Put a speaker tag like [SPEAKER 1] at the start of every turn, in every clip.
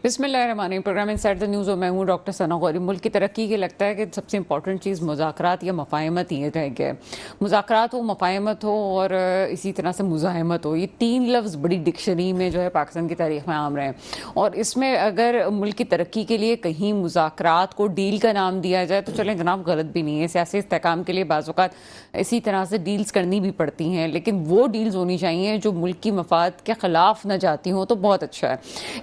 [SPEAKER 1] بسم اللہ الرحمن الرحیم. پروگرام انسائڈ دا نیوز اور میں ہوں ڈاکٹر ثنا غوری. ملک کی ترقی کے لگتا ہے کہ سب سے امپورٹنٹ چیز مذاکرات یا مفاہمت ہی رہ گیا ہے. مذاکرات ہو, مفاہمت ہو اور اسی طرح سے مزاحمت ہو, یہ تین لفظ بڑی ڈکشنری میں جو ہے پاکستان کی تاریخ میں عام رہے ہیں. اور اس میں اگر ملک کی ترقی کے لیے کہیں مذاکرات کو ڈیل کا نام دیا جائے تو چلیں جناب, غلط بھی نہیں ہے. سیاسی استحکام کے لیے بعض اوقات اسی طرح سے ڈیلز کرنی بھی پڑتی ہیں, لیکن وہ ڈیلز ہونی چاہیے جو ملک کی مفاد کے خلاف نہ جاتی ہوں, تو بہت اچھا ہے.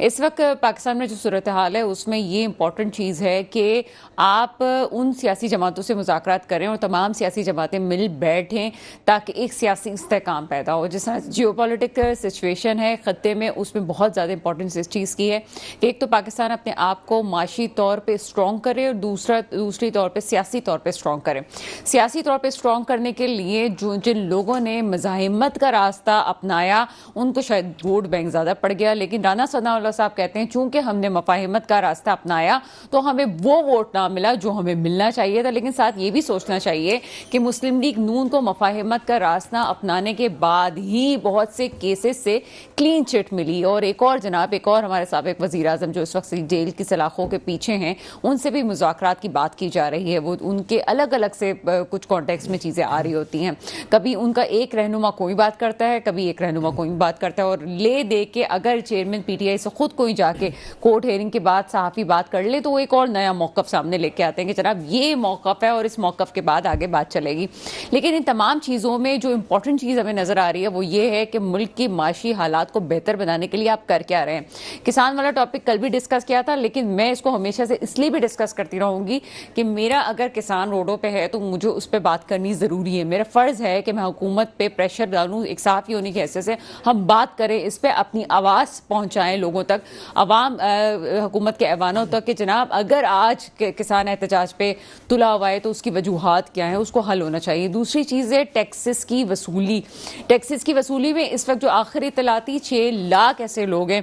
[SPEAKER 1] اس وقت پاکستان میں جو صورتحال ہے اس میں یہ امپورٹنٹ چیز ہے کہ آپ ان سیاسی جماعتوں سے مذاکرات کریں اور تمام سیاسی جماعتیں مل بیٹھیں تاکہ ایک سیاسی استحکام پیدا ہو. جس طرح جیو پولیٹیکل سچویشن ہے خطے میں, اس میں بہت زیادہ امپورٹنس اس چیز کی ہے کہ ایک تو پاکستان اپنے آپ کو معاشی طور پہ اسٹرانگ کرے اور دوسری طور پہ سیاسی طور پہ اسٹرانگ کرے. سیاسی طور پہ اسٹرانگ کرنے کے لیے جن لوگوں نے مزاحمت کا راستہ اپنایا ان کو شاید ووٹ بینک زیادہ پڑ گیا, لیکن رانا ثناء اللہ صاحب کہتے ہیں چونکہ ہم نے مفاہمت کا راستہ اپنایا تو ہمیں وہ ووٹ نہ ملا جو ہمیں ملنا چاہیے تھا. لیکن ساتھ یہ بھی سوچنا چاہیے کہ مسلم لیگ نون کو مفاہمت کا راستہ اپنانے کے بعد ہی بہت سے کیسز سے کلین چٹ ملی. اور ایک اور جناب, ایک اور ہمارے سابق وزیر اعظم جو اس وقت جیل کی سلاخوں کے پیچھے ہیں, ان سے بھی مذاکرات کی بات کی جا رہی ہے. وہ ان کے الگ الگ سے کچھ کانٹیکس میں چیزیں آ رہی ہوتی ہیں. کبھی ان کا ایک رہنما کوئی بات کرتا ہے, کبھی ایک رہنما کوئی بات کرتا ہے, اور لے دے کے اگر چیئرمین پی ٹی آئی سے خود کوئی جا کے کورٹ ہیئرنگ کے بعد صحافی بات کر لے تو وہ ایک اور نیا موقف سامنے لے کے آتے ہیں کہ جناب یہ موقف ہے اور اس موقف کے بعد آگے بات چلے گی. لیکن ان تمام چیزوں میں جو امپورٹنٹ چیز ہمیں نظر آ رہی ہے وہ یہ ہے کہ ملک کی معاشی حالات کو بہتر بنانے کے لیے آپ کر کیا رہے ہیں. کسان والا ٹاپک کل بھی ڈسکس کیا تھا, لیکن میں اس کو ہمیشہ سے اس لیے بھی ڈسکس کرتی رہوں گی کہ میرا اگر کسان روڈوں پہ ہے تو مجھے اس پہ بات کرنی ضروری ہے. میرا فرض ہے کہ میں حکومت پہ پریشر ڈالوں, ایک صحافی ہونے کی حیثیت سے ہم بات کریں اس پہ, اپنی آواز پہنچائیں لوگوں تک, عوام حکومت کے ایوانوں تک کہ جناب اگر آج کسان احتجاج پہ تلا ہوا ہے تو اس کی وجوہات کیا ہیں, اس کو حل ہونا چاہیے. دوسری چیز ہے ٹیکسز کی وصولی. ٹیکسز کی وصولی میں اس وقت جو آخری اطلاعاتی 6 لاکھ ایسے لوگ ہیں,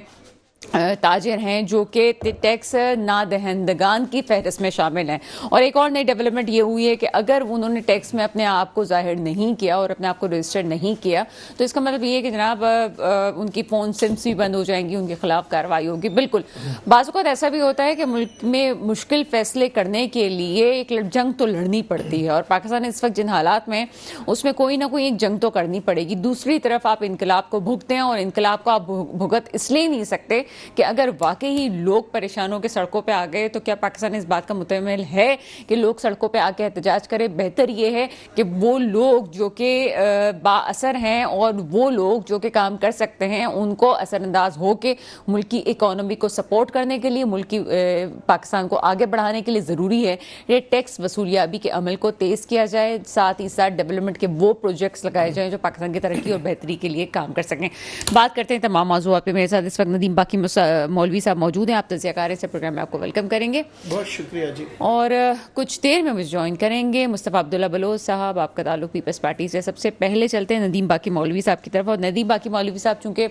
[SPEAKER 1] تاجر ہیں جو کہ ٹیکس نہ دہندگان کی فہرست میں شامل ہیں. اور ایک اور نئی ڈیولپمنٹ یہ ہوئی ہے کہ اگر انہوں نے ٹیکس میں اپنے آپ کو ظاہر نہیں کیا اور اپنے آپ کو رجسٹر نہیں کیا تو اس کا مطلب یہ ہے کہ جناب ان کی فون سمس بھی بند ہو جائیں گی, ان کے خلاف کارروائی ہوگی. بالکل بعض اوقات ایسا بھی ہوتا ہے کہ ملک میں مشکل فیصلے کرنے کے لیے ایک جنگ تو لڑنی پڑتی ہے, اور پاکستان اس وقت جن حالات میں اس میں کوئی نہ کوئی ایک جنگ تو کرنی پڑے گی. دوسری طرف آپ انقلاب کو بھگتے ہیں, اور انقلاب کو آپ بھگت اس لیے نہیں سکتے کہ اگر واقعی لوگ پریشان ہو کے سڑکوں پہ آ گئے تو کیا پاکستان اس بات کا متعمل ہے کہ لوگ سڑکوں پہ آ کے احتجاج کرے. بہتر یہ ہے کہ وہ لوگ جو کہ با اثر ہیں اور وہ لوگ جو کہ کام کر سکتے ہیں ان کو اثر انداز ہو کے ملکی اکانومی کو سپورٹ کرنے کے لیے, ملکی پاکستان کو آگے بڑھانے کے لیے ضروری ہے یہ ٹیکس وصولیابی کے عمل کو تیز کیا جائے, ساتھ ہی ساتھ ڈیولپمنٹ کے وہ پروجیکٹس لگائے جائیں جو پاکستان کی ترقی اور بہتری کے لیے کام کر سکیں. بات کرتے ہیں تمام موضوعات پہ. میرے ساتھ اس وقت ندیم باقی مولوی صاحب موجود ہیں, آپ تجزیہ کار سے پروگرام میں آپ کو ویلکم کریں گے.
[SPEAKER 2] بہت شکریہ جی.
[SPEAKER 1] اور کچھ دیر میں مجھے جوائن کریں گے مصطفیٰ عبداللہ بلوچ صاحب, آپ کا تعلق پیپلز پارٹی سے. سب سے پہلے چلتے ہیں ندیم باقی مولوی صاحب کی طرف, اور ندیم باقی مولوی صاحب چونکہ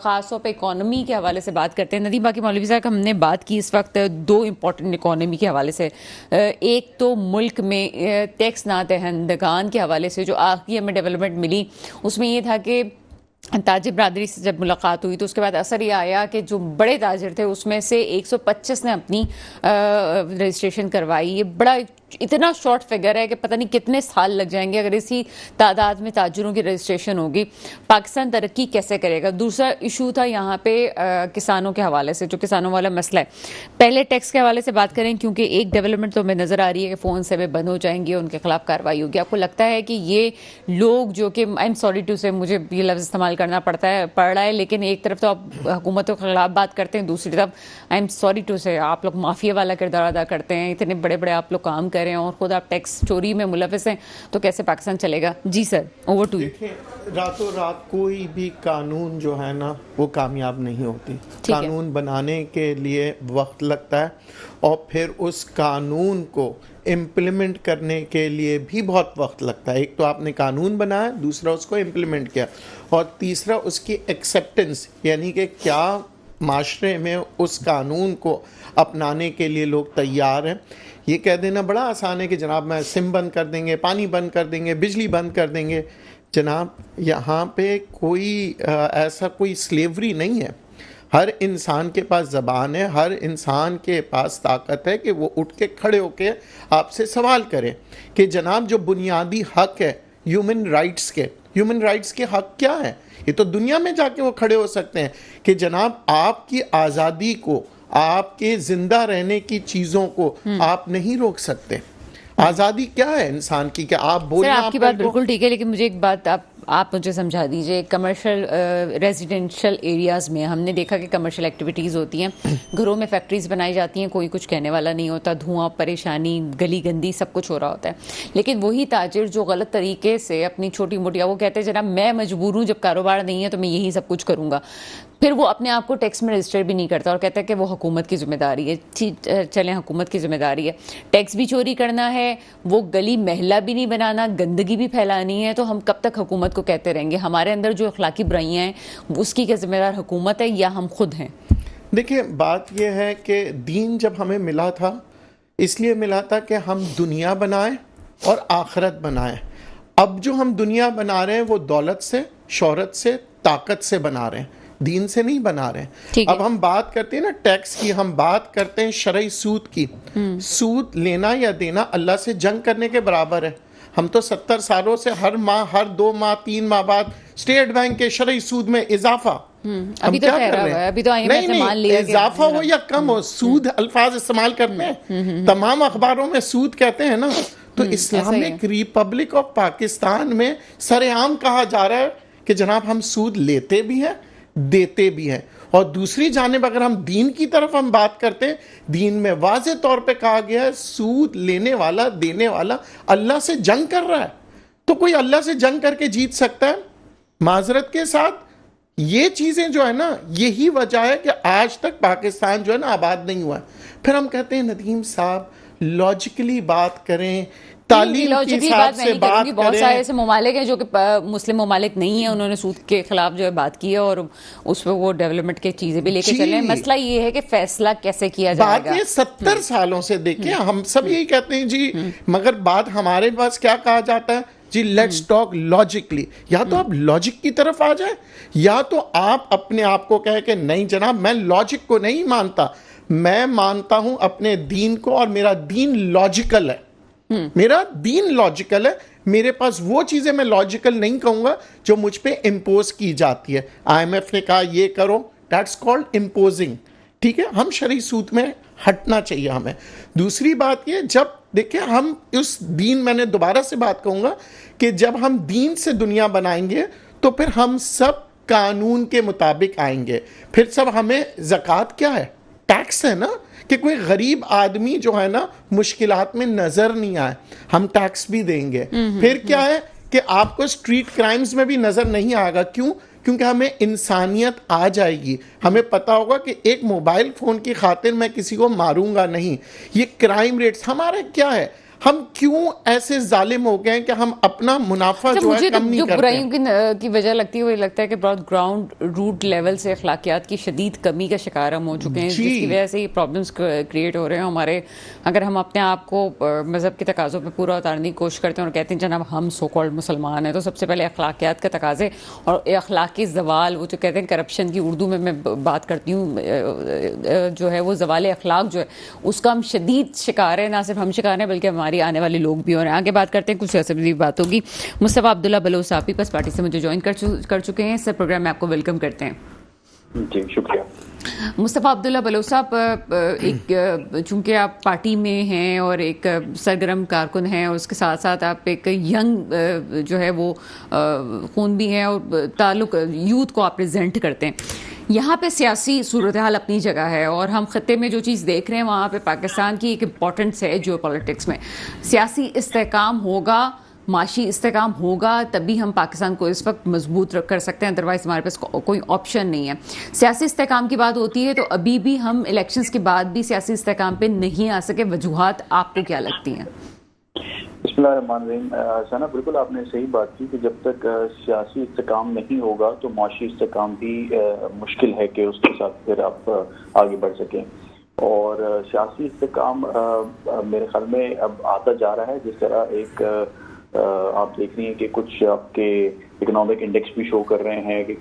[SPEAKER 1] خاص طور پہ اکانومی کے حوالے سے بات کرتے ہیں. ندیم باقی مولوی صاحب ہم نے بات کی اس وقت 2 امپورٹنٹ اکانومی کے حوالے سے. ایک تو ملک میں ٹیکس نہ دہندگان کے حوالے سے جو آخری ہمیں ڈیولپمنٹ ملی اس میں یہ تھا کہ تاجر برادری سے جب ملاقات ہوئی تو اس کے بعد اثر یہ آیا کہ جو بڑے تاجر تھے اس میں سے 125 نے اپنی رجسٹریشن کروائی. یہ بڑا اتنا شارٹ فگر ہے کہ پتہ نہیں کتنے سال لگ جائیں گے اگر اسی تعداد میں تاجروں کی رجسٹریشن ہوگی. پاکستان ترقی کیسے کرے گا. دوسرا ایشو تھا یہاں پہ کسانوں کے حوالے سے, جو کسانوں والا مسئلہ ہے. پہلے ٹیکس کے حوالے سے بات کریں کیونکہ ایک ڈیولپمنٹ تو ہمیں نظر آ رہی ہے کہ فون سے بھی بند ہو جائیں گے, ان کے خلاف کارروائی ہوگی. آپ کو لگتا ہے کہ یہ لوگ جو کہ آئی ایم سوری ٹو سے مجھے یہ لفظ استعمال کرنا پڑ رہا ہے, لیکن ایک طرف تو آپ حکومتوں کے خلاف بات کرتے ہیں, دوسری طرف آئی ایم سوری ٹو سے آپ لوگ مافیا والا کردار ادا کرتے ہیں. اتنے بڑے بڑے آپ لوگ کام کر رہے ہیں اور خود آپ ٹیکس چوری میں ملوث ہیں, تو کیسے پاکستان چلے گا. جی سر, اوور ٹو یو.
[SPEAKER 2] دیکھیں, راتوں رات کوئی بھی قانون جو ہے نا وہ کامیاب نہیں ہوتی. قانون بنانے کے لیے وقت لگتا ہے اور پھر اس قانون کو امپلیمنٹ کرنے کے لیے بھی بہت وقت لگتا ہے. ایک تو آپ نے قانون بنایا, دوسرا اس کو امپلیمنٹ کیا, اور تیسرا اس کی ایکسیپٹنس, یعنی کہ کیا معاشرے میں اس قانون کو اپنانے کے لیے لوگ تیار ہیں. یہ کہہ دینا بڑا آسان ہے کہ جناب میں سم بند کر دیں گے, پانی بند کر دیں گے, بجلی بند کر دیں گے. جناب یہاں پہ کوئی ایسا کوئی سلیوری نہیں ہے. ہر انسان کے پاس زبان ہے, ہر انسان کے پاس طاقت ہے کہ وہ اٹھ کے کھڑے ہو کے آپ سے سوال کرے کہ جناب جو بنیادی حق ہے ہیومن رائٹس کے حق کیا ہے. یہ تو دنیا میں جا کے وہ کھڑے ہو سکتے ہیں کہ جناب آپ کی آزادی کو, آپ کے زندہ رہنے کی چیزوں کو آپ نہیں روک سکتے. آزادی کیا ہے انسان کی کہ آپ بولیں.
[SPEAKER 1] آپ کی بات بالکل ٹھیک ہے, لیکن مجھے ایک بات آپ مجھے سمجھا دیجئے. کمرشل ریزیڈینشل ایریاز میں ہم نے دیکھا کہ کمرشل ایکٹیویٹیز ہوتی ہیں, گھروں میں فیکٹریز بنائی جاتی ہیں, کوئی کچھ کہنے والا نہیں ہوتا, دھواں, پریشانی, گلی گندی, سب کچھ ہو رہا ہوتا ہے. لیکن وہی تاجر جو غلط طریقے سے اپنی چھوٹی موٹی, وہ کہتے ہیں جناب میں مجبور ہوں, جب کاروبار نہیں ہے تو میں یہی سب کچھ کروں گا, پھر وہ اپنے آپ کو ٹیکس میں رجسٹر بھی نہیں کرتا اور کہتا ہے کہ وہ حکومت کی ذمہ داری ہے. چلیں حکومت کی ذمہ داری ہے, ٹیکس بھی چوری کرنا ہے, وہ گلی محلہ بھی نہیں بنانا, گندگی بھی پھیلانی ہے, تو ہم کب تک حکومت کو کہتے رہیں گے؟ ہمارے اندر جو اخلاقی برائیاں ہیں اس کی کیا ذمہ دار حکومت ہے یا ہم خود ہیں؟
[SPEAKER 2] دیکھیں بات یہ ہے کہ دین جب ہمیں ملا تھا اس لیے ملا تھا کہ ہم دنیا بنائیں اور آخرت بنائیں. اب جو ہم دنیا بنا رہے ہیں وہ دولت سے, شہرت سے, طاقت سے بنا رہے ہیں, دین سے نہیں بنا رہے ہیں. اب ہم بات کرتے ہیں نا ٹیکس کی, ہم بات کرتے ہیں شرعی سود کی. سود لینا یا دینا اللہ سے جنگ کرنے کے برابر ہے. ہم تو 70 سالوں سے ہر ماہ, ہر 2 ماہ, 3 ماہ بعد اسٹیٹ بینک کے شرعی سود میں اضافہ.
[SPEAKER 1] ابھی تو کہہ رہا ہے, ابھی تو
[SPEAKER 2] نہیں اضافہ ہو یا کم ہو, سود الفاظ استعمال کرتے ہیں, تمام اخباروں میں سود کہتے ہیں نا. تو اسلامک ریپبلک آف پاکستان میں سر عام کہا جا رہا ہے کہ جناب ہم سود لیتے بھی ہیں, دیتے بھی ہیں. اور دوسری جانب اگر ہم دین کی طرف ہم بات کرتے ہیں, دین میں واضح طور پہ کہا گیا ہے سود لینے والا, دینے والا اللہ سے جنگ کر رہا ہے. تو کوئی اللہ سے جنگ کر کے جیت سکتا ہے؟ معذرت کے ساتھ یہ چیزیں جو ہے نا, یہی وجہ ہے کہ آج تک پاکستان جو ہے نا آباد نہیں ہوا ہے. پھر ہم کہتے ہیں ندیم صاحب لاجیکلی بات کریں, تعلیم کے حساب سے بات کریں.
[SPEAKER 1] بہت سارے ایسے ممالک ہیں جو کہ مسلم ممالک نہیں ہیں, انہوں نے سود کے خلاف جو ہے بات کی ہے اور اس پہ وہ ڈیولپمنٹ کی چیزیں بھی لے کے چلے ہیں. مسئلہ یہ ہے کہ فیصلہ کیسے کیا جائے گا.
[SPEAKER 2] بات یہ 70 سالوں سے دیکھیں, ہم سب یہی کہتے ہیں جی, مگر بات ہمارے پاس کیا کہا جاتا ہے جی, لیٹس ٹاک لاجکلی. یا تو آپ لاجک کی طرف آ جائیں, یا تو آپ اپنے آپ کو کہے کہ نہیں جناب میں لاجک کو نہیں مانتا, میں مانتا ہوں اپنے دین کو, اور میرا دین لاجیکل ہے. میرا دین لاجیکل ہے, میرے پاس وہ چیزیں میں لاجیکل نہیں کہوں گا جو مجھ پہ امپوز کی جاتی ہے. IMF نے کہا یہ کرو, دیٹس کالڈ امپوزنگ. ٹھیک ہے, ہم شرعی سود میں ہٹنا چاہیے ہمیں. دوسری بات یہ, جب دیکھیں ہم اس دین, میں نے دوبارہ سے بات کہوں گا کہ جب ہم دین سے دنیا بنائیں گے تو پھر ہم سب قانون کے مطابق آئیں گے. پھر سب ہمیں زکوٰۃ کیا ہے, ٹیکس ہے نا, کہ کوئی غریب آدمی جو ہے نا مشکلات میں نظر نہیں آئے, ہم ٹیکس بھی دیں گے. پھر کیا ہے کہ آپ کو اسٹریٹ کرائمز میں بھی نظر نہیں آئے گا. کیوں؟ کیونکہ ہمیں انسانیت آ جائے گی, ہمیں پتا ہوگا کہ ایک موبائل فون کی خاطر میں کسی کو ماروں گا نہیں. یہ کرائم ریٹس ہمارے کیا ہے, ہم کیوں ایسے ظالم ہو گئے ہیں کہ ہم اپنا منافع جو ہے کم نہیں کرتے.
[SPEAKER 1] جو برائیوں کی وجہ لگتی ہے وہ لگتا ہے کہ بہت گراؤنڈ روٹ لیول سے اخلاقیات کی شدید کمی کا شکار ہم ہو چکے ہیں, جس کی وجہ سے یہ پرابلمس کریٹ ہو رہے ہیں ہمارے. اگر ہم اپنے آپ کو مذہب کے تقاضوں پہ پورا اتارنے کی کوشش کرتے ہیں اور کہتے ہیں جناب ہم سو کالڈ مسلمان ہیں, تو سب سے پہلے اخلاقیات کے تقاضے اور اخلاقی زوال, وہ جو کہتے ہیں کرپشن کی اردو میں بات کرتی ہوں, جو ہے وہ زوال اخلاق جو ہے اس کا ہم شدید شکار ہیں. نہ صرف ہم شکار ہیں بلکہ ہماری آنے والے لوگ بھی. اور آگے بات کرتے ہیں, کچھ سیاسی بات ہوگی. مصطفیٰ عبداللہ بلوچ صاحب پیپلز پارٹی سے مجھے جوائن کر چکے ہیں. سر پروگرام میں آپ کو ویلکم کرتے ہیں.
[SPEAKER 3] جی شکریہ.
[SPEAKER 1] مصطفیٰ عبداللہ بلوچ صاحب, ایک چونکہ آپ پارٹی میں ہیں اور ایک سرگرم کارکن ہیں, اور اس کے ساتھ ساتھ آپ ایک ینگ جو ہے وہ خون بھی ہیں اور تعلق یوتھ کو آپ پریزنٹ کرتے ہیں. یہاں پہ سیاسی صورتحال اپنی جگہ ہے, اور ہم خطے میں جو چیز دیکھ رہے ہیں وہاں پہ پاکستان کی ایک امپورٹنس ہے جیو پولیٹکس میں. سیاسی استحکام ہوگا, معاشی استحکام ہوگا, تبھی ہم پاکستان کو اس وقت مضبوط کر سکتے ہیں, ادروائز ہمارے پاس کوئی آپشن نہیں ہے. سیاسی استحکام کی بات ہوتی ہے تو ابھی بھی ہم الیکشنز کے بعد بھی سیاسی استحکام پہ نہیں آ سکے. وجوہات آپ کو کیا لگتی ہیں؟
[SPEAKER 3] بسم اللہ الرحمن الرحیم. ثنا بالکل آپ نے صحیح بات کی کہ جب تک سیاسی استحکام نہیں ہوگا تو معاشی استحکام بھی مشکل ہے کہ اس کے ساتھ پھر آپ آگے بڑھ سکیں. اور سیاسی استحکام میرے خیال میں اب آتا جا رہا ہے. جس طرح ایک آپ دیکھ رہی ہیں کہ کچھ آپ کے اکنامک انڈیکس بھی شو کر رہے ہیں کہ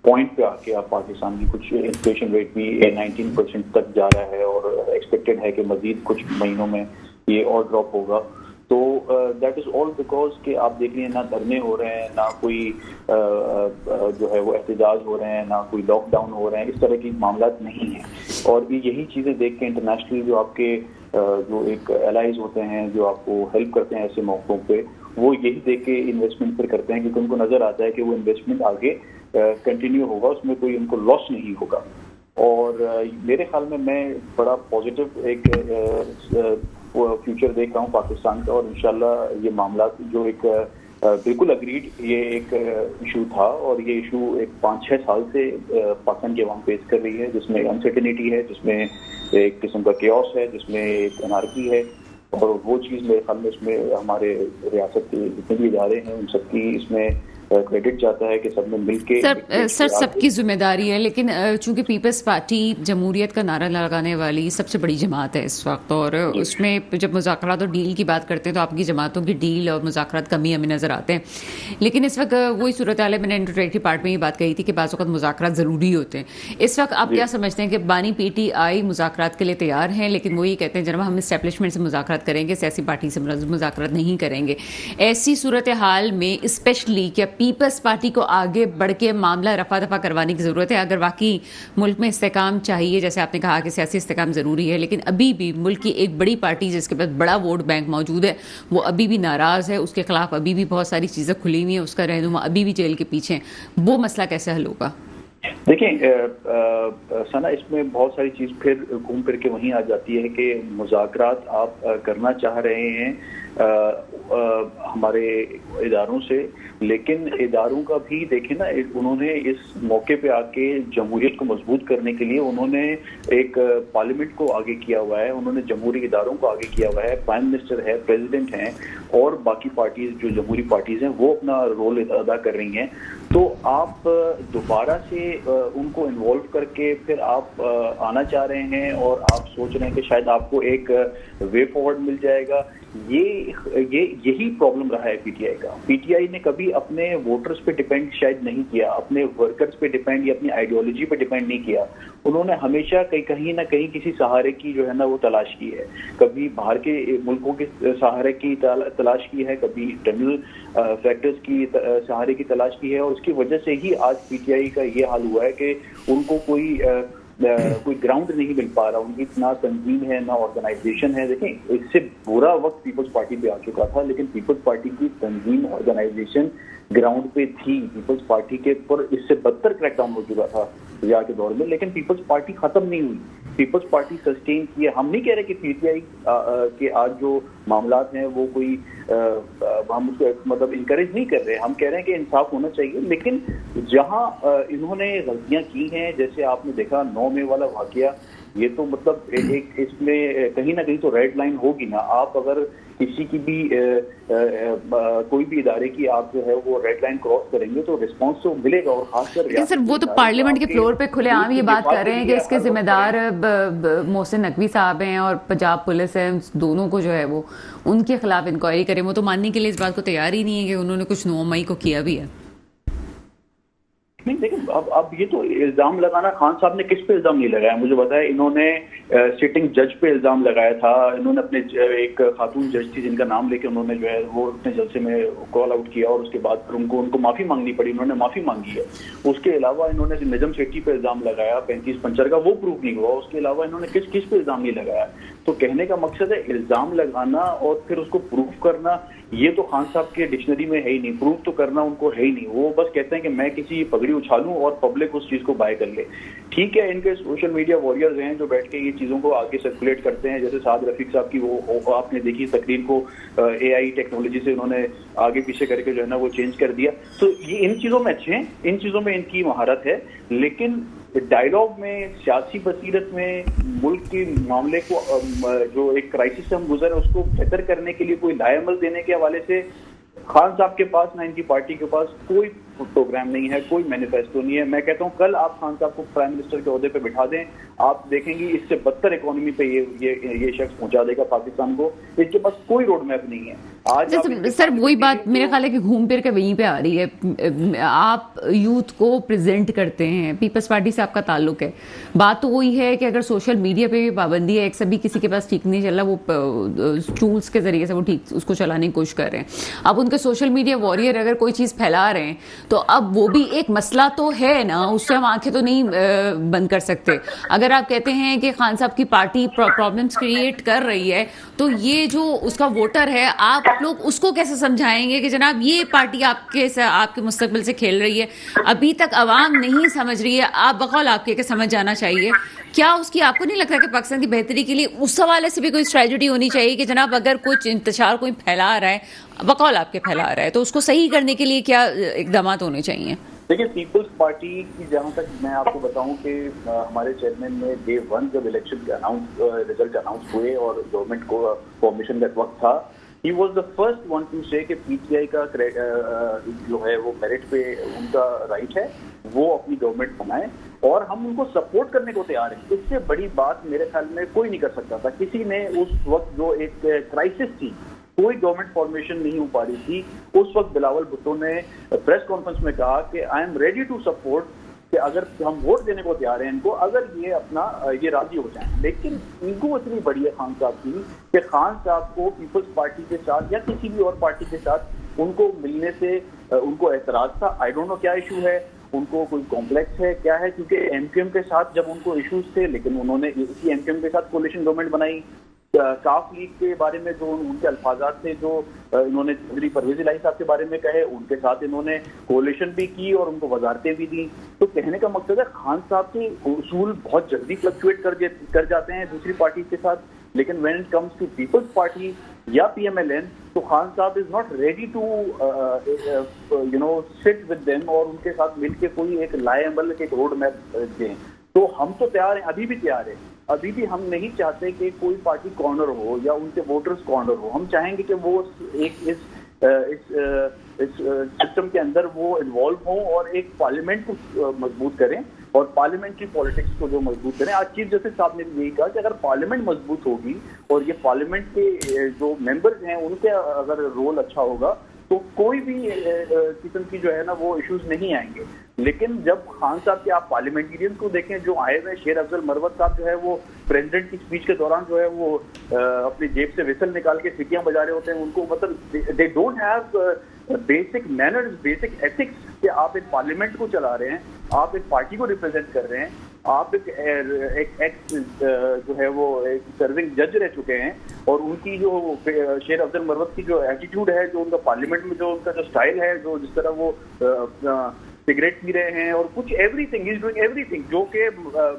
[SPEAKER 3] پوائنٹ پہ آ کے اب پاکستان کی کچھ انفلیشن ریٹ بھی 19% تک جا رہا ہے اور ایکسپیکٹڈ ہے کہ مزید کچھ مہینوں میں یہ اور ڈراپ ہوگا. تو دیٹ از آل بیکاز کہ آپ دیکھ لیں نہ دھرنے ہو رہے ہیں, نہ کوئی جو ہے وہ احتجاج ہو رہے ہیں, نہ کوئی لاک ڈاؤن ہو رہے ہیں, اس طرح کی معاملات نہیں ہیں. اور یہی چیزیں دیکھ کے انٹرنیشنلی جو آپ کے جو ایک الائز ہوتے ہیں جو آپ کو ہیلپ کرتے ہیں ایسے موقعوں پہ, وہ یہی دیکھ کے انویسٹمنٹ پھر کرتے ہیں, کیونکہ ان کو نظر آتا ہے کہ وہ انویسٹمنٹ آگے کنٹینیو ہوگا, اس میں کوئی ان کو لاس نہیں ہوگا. اور میرے خیال میں بڑا پازیٹیو ایک فیوچر دیکھ رہا ہوں پاکستان کا, اور انشاءاللہ یہ معاملات جو ایک بالکل اگریڈ یہ ایک ایشو تھا, اور یہ ایشو ایک 5-6 سال سے پاکستان کی عوام فیس کر رہی ہے, جس میں انسرٹنٹی ہے, جس میں ایک قسم کا کیوس ہے, جس میں ایک انارکی ہے. اور وہ چیز میرے خیال میں اس میں ہمارے ریاست کے جتنے بھی ادارے ہیں ان سب کی اس میں کریڈٹ جاتا ہے کہ سب نے مل کے
[SPEAKER 1] سر سب کی ذمہ داری ہے, لیکن چونکہ پیپلز پارٹی جمہوریت کا نعرہ لگانے والی سب سے بڑی جماعت ہے اس وقت, اور اس میں جب مذاکرات اور ڈیل کی بات کرتے ہیں تو آپ کی جماعتوں کی ڈیل اور مذاکرات کمی ہمیں نظر آتے ہیں. لیکن اس وقت وہی صورتحال ہے, میں نے انٹروڈکٹری پارٹ میں یہ بات کہی تھی کہ بعض اوقات مذاکرات ضروری ہوتے ہیں. اس وقت آپ کیا سمجھتے ہیں کہ بانی پی ٹی آئی مذاکرات کے لیے تیار ہیں, لیکن وہ یہ کہتے ہیں جناب ہم اسٹیبلشمنٹ سے مذاکرات کریں گے, سیاسی پارٹی سے مذاکرات نہیں کریں گے. ایسی صورتحال میں اسپیشلی کیا پیپلز پارٹی کو آگے بڑھ کے معاملہ رفع دفع کروانے کی ضرورت ہے؟ اگر واقعی ملک میں استحکام چاہیے, جیسے آپ نے کہا کہ سیاسی استحکام ضروری ہے, لیکن ابھی بھی ملک کی ایک بڑی پارٹی جس کے پاس بڑا ووٹ بینک موجود ہے وہ ابھی بھی ناراض ہے, اس کے خلاف ابھی بھی بہت ساری چیزیں کھلی ہوئی ہیں, اس کا رہنما ابھی بھی جیل کے پیچھے ہیں, وہ مسئلہ کیسے حل ہوگا؟
[SPEAKER 3] دیکھیں ثنا, اس میں بہت ساری چیز پھر گھوم پھر کے وہیں آ جاتی ہے کہ مذاکرات آپ کرنا چاہ رہے ہیں ہمارے اداروں سے, لیکن اداروں کا بھی دیکھیں نا, انہوں نے اس موقع پہ آ کے جمہوریت کو مضبوط کرنے کے لیے انہوں نے ایک پارلیمنٹ کو آگے کیا ہوا ہے, انہوں نے جمہوری اداروں کو آگے کیا ہوا ہے, پرائم منسٹر ہے, پریزیڈنٹ ہیں, اور باقی پارٹیز جو جمہوری پارٹیز ہیں وہ اپنا رول ادا کر رہی ہیں. تو آپ دوبارہ سے ان کو انوالو کر کے پھر آپ آنا چاہ رہے ہیں, اور آپ سوچ رہے ہیں کہ شاید آپ کو ایک وے فارورڈ مل جائے گا. یہی پرابلم رہا ہے پی ٹی آئی کا. پی ٹی آئی نے کبھی اپنے ووٹرز پہ ڈیپینڈ شاید نہیں کیا, اپنے ورکرز پہ ڈیپینڈ یا اپنی آئیڈیالوجی پہ ڈیپینڈ نہیں کیا. انہوں نے ہمیشہ کہیں نہ کہیں کسی سہارے کی جو ہے نا وہ تلاش کی ہے, کبھی باہر کے ملکوں کے سہارے کی تلاش کی ہے, کبھی انٹرنل فیکٹرز کی سہارے کی تلاش کی ہے, اور اس کی وجہ سے ہی آج پی ٹی آئی کا یہ حال ہوا ہے کہ ان کو کوئی گراؤنڈ نہیں مل پا رہا, ان کی نہ تنظیم ہے نہ آرگنائزیشن ہے. دیکھیں اس سے برا وقت پیپلز پارٹی پہ آ چکا تھا, لیکن پیپلز پارٹی کی تنظیم آرگنائزیشن گراؤنڈ پہ تھی. پیپلز پارٹی کے پر اس سے بدتر کریک ڈاؤن ہو چکا تھا ضیاء کے دور میں, لیکن پیپلز پارٹی ختم نہیں ہوئی, پیپلز پارٹی سسٹین کی ہے. ہم نہیں کہہ رہے کہ پی ٹی آئی کے آج جو معاملات ہیں وہ کوئی ہم اس کو مطلب انکریج نہیں کر رہے, ہم کہہ رہے ہیں کہ انصاف ہونا چاہیے. لیکن جہاں انہوں نے غلطیاں کی ہیں, جیسے آپ نے دیکھا 9 مئی والا واقعہ, یہ تو مطلب ایک اس میں کہیں نہ کہیں تو ریڈ لائن ہوگی نا. آپ اگر کسی کی بھی کوئی بھی ادارے کی آپ جو ہے وہ ریڈ لائن کراس کریں گے تو رسپانس تو ملے گا, اور خاص کر
[SPEAKER 1] لیکن سر وہ تو پارلیمنٹ کے فلور پہ کھلے عام یہ بات کر رہے ہیں کہ اس کے ذمہ دار محسن نقوی صاحب ہیں اور پنجاب پولیس ہے, دونوں کو جو ہے وہ ان کے خلاف انکوائری کریں. وہ تو ماننے کے لیے اس بات کو تیار ہی نہیں ہے کہ انہوں نے کچھ 9 مئی کو کیا بھی ہے.
[SPEAKER 3] نہیں دیکھیں, اب یہ تو الزام لگانا, خان صاحب نے کس پہ الزام نہیں لگایا مجھے بتایا. انہوں نے سٹنگ جج پہ الزام لگایا تھا, انہوں نے اپنے ایک خاتون جج تھی جن کا نام لے کے انہوں نے جو ہے وہ اپنے جلسے میں کال آؤٹ کیا, اور اس کے بعد پھر ان کو معافی مانگنی پڑی, انہوں نے معافی مانگی ہے. اس کے علاوہ انہوں نے نجم سیٹھی پہ الزام لگایا 35 پنچر کا, وہ پروف نہیں ہوا. اس کے علاوہ انہوں نے کس پہ الزام نہیں لگایا. تو کہنے کا مقصد ہے الزام لگانا اور پھر اس کو پروف کرنا, یہ تو خان صاحب کے ڈکشنری میں ہے ہی نہیں. پروف تو کرنا ان کو ہے ہی نہیں, وہ بس کہتے ہیں کہ میں کسی پگڑی اچھالوں اور پبلک اس چیز کو بائی کر لے. ٹھیک ہے, ان کے سوشل میڈیا وارئرز ہیں جو بیٹھ کے یہ چیزوں کو آگے سرکولیٹ کرتے ہیں, جیسے سعد رفیق صاحب کی وہ آپ نے دیکھی تقریر کو اے آئی ٹیکنالوجی سے انہوں نے آگے پیچھے کر کے جو ہے نا وہ چینج کر دیا. تو یہ ان چیزوں میں اچھے ہیں, ان چیزوں میں ان کی مہارت ہے, لیکن ڈائلاگ میں, سیاسی بصیرت میں, ملک کے معاملے کو جو ایک کرائسس سے ہم گزرے اس کو بہتر کرنے کے لیے کوئی لائے عمل دینے کے حوالے سے خان صاحب کے پاس نہ ان کی پارٹی کے پاس کوئی پروگرام نہیں ہے, کوئی مینیفیسٹو نہیں ہے. میں کہتا ہوں کل آپ خان صاحب کو پرائم منسٹر کے عہدے پہ بٹھا دیں, آپ دیکھیں گی اس سے بدتر اکانومی پہ یہ شخص پہنچا دے گا پاکستان کو. اس کے پاس کوئی روڈ میپ نہیں ہے. آج
[SPEAKER 1] سر وہی بات میرے خیال ہے کہ گھوم پھر کے وہیں پہ آ رہی ہے. آپ یوتھ کو پریزنٹ کرتے ہیں, پیپلز پارٹی سے آپ کا تعلق ہے, بات تو وہی ہے کہ اگر سوشل میڈیا پہ بھی پابندی ہے, ایک سبھی کسی کے پاس ٹھیک نہیں چل رہا, وہ ٹولس کے ذریعے سے وہ ٹھیک اس کو چلانے کی کوشش کر رہے ہیں. اب ان کے سوشل میڈیا وارئر اگر کوئی چیز پھیلا رہے ہیں تو اب وہ بھی ایک مسئلہ تو ہے نا, اس سے ہم آنکھیں تو نہیں بند کر سکتے. اگر آپ کہتے ہیں کہ خان صاحب کی پارٹی پرابلمس کریٹ کر رہی ہے تو یہ جو اس کا ووٹر ہے, آپ لوگ اس کو کیسے سمجھائیں گے کہ جناب یہ پارٹی آپ کے مستقبل سے کھیل رہی ہے, ابھی تک عوام نہیں سمجھ رہی ہے, آپ بقول آپ کے سمجھ جانا چاہیے. کیا اس کی آپ کو نہیں لگتا کہ پاکستان کی بہتری کے لیے اس حوالے سے بھی کوئی اسٹریٹجی ہونی چاہیے کہ جناب اگر کچھ انتشار کوئی پھیلا رہا ہے, بقول آپ کے پھیلا رہا ہے, تو اس کو صحیح کرنے کے لیے کیا اقدامات ہونے چاہیے؟
[SPEAKER 3] دیکھیں, پیپلز پارٹی کی جہاں تک میں آپ کو بتاؤں کہ ہمارے چیئرمین نے ڈے 1 جب الیکشن کے رزلٹ اناؤنس ہوئے اور گورنمنٹ کو فارمیشن کا وقت تھا, he was the first one to say کہ پی ٹی آئی کا جو ہے وہ میرٹ پہ ان کا رائٹ ہے, وہ اپنی گورنمنٹ بنائے اور ہم ان کو سپورٹ کرنے کو تیار ہیں. اس سے بڑی بات میرے خیال میں کوئی نہیں کر سکتا تھا. کسی نے اس وقت جو ایک کرائسس تھی, کوئی گورنمنٹ فارمیشن نہیں ہو پا رہی تھی, اس وقت بلاول بھٹو نے پریس کانفرنس میں کہا کہ I am ready to support, کہ اگر ہم ووٹ دینے کو تیار ہیں ان کو, اگر یہ راضی ہو جائیں. لیکن ایگو اتنی بڑی ہے خان صاحب کی کہ خان صاحب کو پیپلز پارٹی کے ساتھ یا کسی بھی اور پارٹی کے ساتھ ان کو ملنے سے ان کو اعتراض تھا. آئی ڈونٹ نو کیا ایشو ہے, ان کو کوئی کمپلیکس ہے کیا ہے, کیونکہ ایم کیو ایم کے ساتھ جب ان کو ایشوز تھے, لیکن انہوں نے اسی ایم کیو ایم کے ساتھ کولیشن گورنمنٹ بنائی. کاف لیگ کے بارے میں جو ان کے الفاظات تھے, جو انہوں نے چودھری پرویز الہی صاحب کے بارے میں کہے, ان کے ساتھ انہوں نے کولیشن بھی کی اور ان کو وزارتیں بھی دیں. تو کہنے کا مقصد ہے خان صاحب کے اصول بہت جلدی فلکچویٹ کر جاتے ہیں دوسری پارٹی کے ساتھ, لیکن when it comes to Peoples Party یا پی ایم ایل این تو خان صاحب is not ready to sit with them اور ان کے ساتھ مل کے کوئی ایک لائے عمل ایک روڈ میپ دیں. تو ہم تو تیار ہیں, ابھی بھی تیار ہیں, ابھی بھی ہم نہیں چاہتے کہ کوئی پارٹی کارنر ہو یا ان کے ووٹرز کارنر ہو. ہم چاہیں گے کہ وہ ایک اس سسٹم کے اندر وہ انوالو ہوں اور ایک پارلیمنٹ کو مضبوط کریں اور پارلیمنٹری پالیٹکس کو جو مضبوط کریں. آج چیف جسٹس صاحب نے یہی کہا کہ اگر پارلیمنٹ مضبوط ہوگی اور یہ پارلیمنٹ کے جو ممبرز ہیں ان کے اگر رول اچھا ہوگا تو کوئی بھی قسم کی جو ہے نا وہ ایشوز نہیں آئیں گے. لیکن جب خان صاحب کے آپ پارلیمنٹیرینز کو دیکھیں جو آئے ہوئے, شیر افضل مروت صاحب جو ہے وہ پریزیڈنٹ کی اسپیچ کے دوران جو ہے وہ اپنی جیب سے وسل نکال کے سیٹیاں بجا رہے ہوتے ہیں. ان کو مطلب they don't have basic manners, basic ethics, کہ آپ ایک پارلیمنٹ کو چلا رہے ہیں, آپ ایک پارٹی کو ریپرزینٹ کر رہے ہیں, آپ ایک جو ہے وہ ایک سرونگ جج رہ چکے ہیں, اور ان کی جو شیر افضل مروت کی جو ایٹیٹیوڈ ہے, جو ان کا پارلیمنٹ میں جو ان کا جو اسٹائل ہے, جو جس طرح وہ سگریٹ پی رہے ہیں اور کچھ every thing is doing every thing جو کہ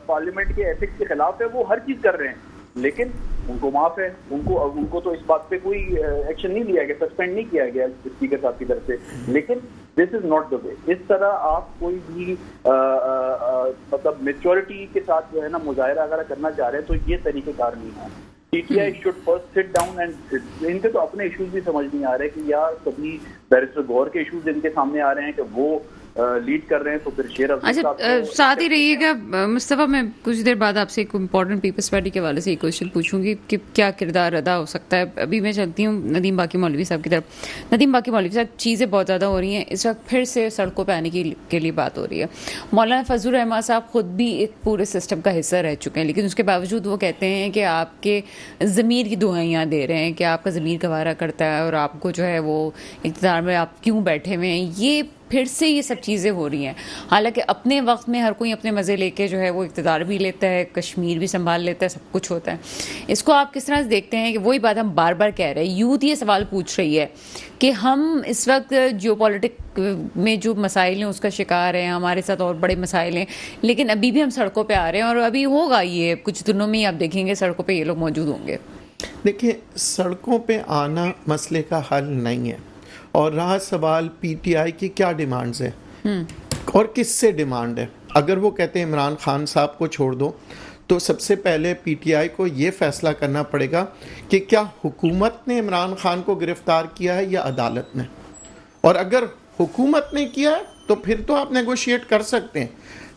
[SPEAKER 3] پارلیمنٹ کے ایتھکس کے خلاف ہے, وہ ہر چیز کر رہے ہیں. لیکن ان کو معاف ہے, ان کو تو اس بات پہ کوئی ایکشن نہیں لیا گیا, سسپینڈ نہیں کیا گیا اسپیکر صاحب کی طرف سے. لیکن دس از ناٹ دا وے. اس طرح آپ کوئی بھی مطلب میچورٹی کے ساتھ جو ہے نا مظاہرہ اگر کرنا چاہ رہے ہیں تو یہ طریقہ کار نہیں ہے. P T I should first sit down and ان کے تو اپنے ایشوز بھی سمجھ نہیں آ رہے کہ یار کبھی بیرسٹر گور کے ایشوز ان کے سامنے آ رہے ہیں کہ وہ لیڈ کر رہے ہیں, تو پھر شیر افضل صاحب
[SPEAKER 1] ساتھ ہی رہیے گا. مصطفیٰ, میں کچھ دیر بعد آپ سے ایک امپورٹنٹ پیپلز پارٹی کے حوالے سے ایک کوشچن پوچھوں گی کہ کیا کردار ادا ہو سکتا ہے. ابھی میں چلتی ہوں ندیم باقی مولوی صاحب کی طرف. ندیم باقی مولوی صاحب, چیزیں بہت زیادہ ہو رہی ہیں اس وقت, پھر سے سڑکوں پہ آنے کے لیے بات ہو رہی ہے. مولانا فضل الرحمان صاحب خود بھی ایک پورے سسٹم کا حصہ رہ چکے ہیں, لیکن اس کے باوجود وہ کہتے ہیں کہ آپ کے ضمیر کی دہائیاں دے رہے ہیں کہ آپ کا ضمیر گوارا کرتا ہے اور آپ کو جو ہے وہ اقتدار میں آپ کیوں بیٹھے ہوئے ہیں. یہ پھر سے یہ سب چیزیں ہو رہی ہیں, حالانکہ اپنے وقت میں ہر کوئی اپنے مزے لے کے جو ہے وہ اقتدار بھی لیتا ہے, کشمیر بھی سنبھال لیتا ہے, سب کچھ ہوتا ہے. اس کو آپ کس طرح سے دیکھتے ہیں کہ وہی بات ہم بار بار کہہ رہے ہیں, یوتھ یہ سوال پوچھ رہی ہے کہ ہم اس وقت جیو پالیٹک میں جو مسائل ہیں اس کا شکار ہیں, ہمارے ساتھ اور بڑے مسائل ہیں, لیکن ابھی بھی ہم سڑکوں پہ آ رہے ہیں اور ابھی ہوگا یہ کچھ دنوں میں ہی آپ دیکھیں گے سڑکوں پہ یہ لوگ موجود ہوں گے.
[SPEAKER 2] دیکھیں, سڑکوں پہ آنا مسئلے کا حل نہیں ہے, اور رہا سوال پی ٹی آئی کی کیا ڈیمانڈز ہیں اور کس سے ڈیمانڈ ہے. اگر وہ کہتے ہیں عمران خان صاحب کو چھوڑ دو, تو سب سے پہلے پی ٹی آئی کو یہ فیصلہ کرنا پڑے گا کہ کیا حکومت نے عمران خان کو گرفتار کیا ہے یا عدالت نے. اور اگر حکومت نے کیا ہے تو پھر تو آپ نیگوشیٹ کر سکتے ہیں,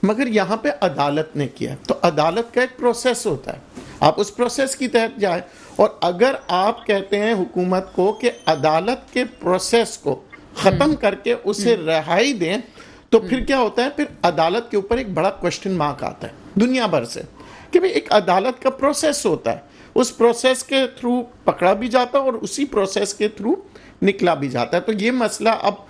[SPEAKER 2] مگر یہاں پہ عدالت نے کیا ہے, تو عدالت کا ایک پروسیس ہوتا ہے, آپ اس پروسیس کی تحت جائیں. اور اگر آپ کہتے ہیں حکومت کو کہ عدالت کے پروسیس کو ختم کر کے اسے رہائی دیں تو پھر کیا ہوتا ہے, پھر عدالت کے اوپر ایک بڑا کوشچن مارک آتا ہے دنیا بھر سے کہ بھئی ایک عدالت کا پروسیس ہوتا ہے, اس پروسیس کے تھرو پکڑا بھی جاتا ہے اور اسی پروسیس کے تھرو نکلا بھی جاتا ہے. تو یہ مسئلہ اب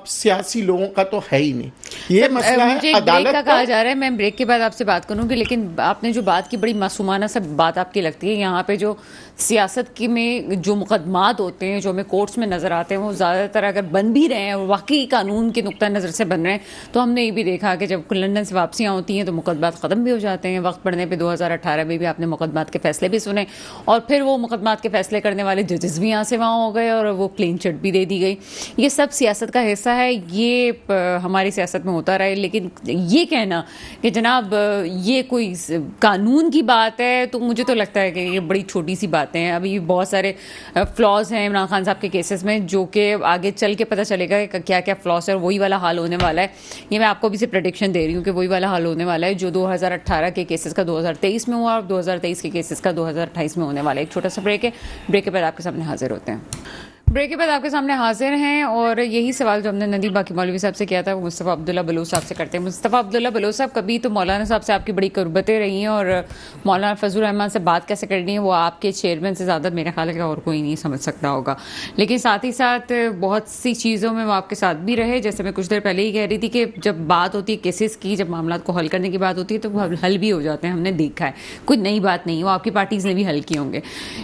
[SPEAKER 2] سیاسی لوگوں کا تو ہے ہی نہیں, یہ مسئلہ ہے عدالت کا.
[SPEAKER 1] کہا جا رہا ہے, میں بریک کے بعد آپ سے بات کروں گی, لیکن آپ نے جو بات کی بڑی معصومانہ سب بات آپ کی لگتی ہے. یہاں پہ جو سیاست کی میں جو مقدمات ہوتے ہیں جو ہمیں کورٹس میں نظر آتے ہیں وہ زیادہ تر اگر بن بھی رہے ہیں اور واقعی قانون کے نقطہ نظر سے بن رہے ہیں تو ہم نے یہ بھی دیکھا کہ جب لندن سے واپسیاں ہوتی ہیں تو مقدمات ختم بھی ہو جاتے ہیں. وقت پڑنے پہ 2018 میں بھی آپ نے مقدمات کے فیصلے بھی سنے اور پھر وہ مقدمات کے فیصلے کرنے والے ججز بھی یہاں سے وہاں ہو گئے اور وہ کلین چٹ بھی دے دی گئی. یہ سب سیاست کا حصہ ہے, یہ ہماری سیاست میں ہوتا رہے. لیکن یہ کہنا کہ جناب یہ کوئی قانون کی بات ہے تو مجھے تو لگتا ہے کہ یہ بڑی چھوٹی سی باتیں ہیں. ابھی بہت سارے فلاز ہیں عمران خان صاحب کے کیسز میں جو کہ آگے چل کے پتہ چلے گا کہ کیا کیا فلاز ہے اور وہی والا حال ہونے والا ہے. یہ میں آپ کو بھی سے پریڈکشن دے رہی ہوں کہ وہی والا حال ہونے والا ہے جو 2018 کے کیسز کا 2023 میں ہوا اور 2023 کے کیسز کا 2028 میں ہونے والا ہے. ایک چھوٹا سا بریک ہے, بریک کے بعد آپ کے سامنے حاضر ہوتے ہیں. بریک کے بعد آپ کے سامنے حاضر ہیں اور یہی سوال جو ہم نے ندیم باقی مولوی صاحب سے کیا تھا وہ مصطفیٰ عبداللہ بلوچ صاحب سے کرتے ہیں. مصطفیٰ عبداللہ بلوچ صاحب, کبھی تو مولانا صاحب سے آپ کی بڑی قربتیں رہی ہیں اور مولانا فضل الرحمان سے بات کیسے کرنی ہے وہ آپ کے چیئرمین سے زیادہ میرے خیال ہے کہ اور کوئی نہیں سمجھ سکتا ہوگا. لیکن ساتھ ہی ساتھ بہت سی چیزوں میں وہ آپ کے ساتھ بھی رہے. جیسے میں کچھ دیر پہلے ہی کہہ رہی تھی کہ جب بات ہوتی ہے کیسز کی, جب معاملات کو حل کرنے کی بات ہوتی ہے تو وہ حل بھی ہو جاتے ہیں. ہم نے دیکھا ہے, کوئی نئی بات نہیں, وہ آپ کی پارٹیز نے بھی حل کیے ہوں گے.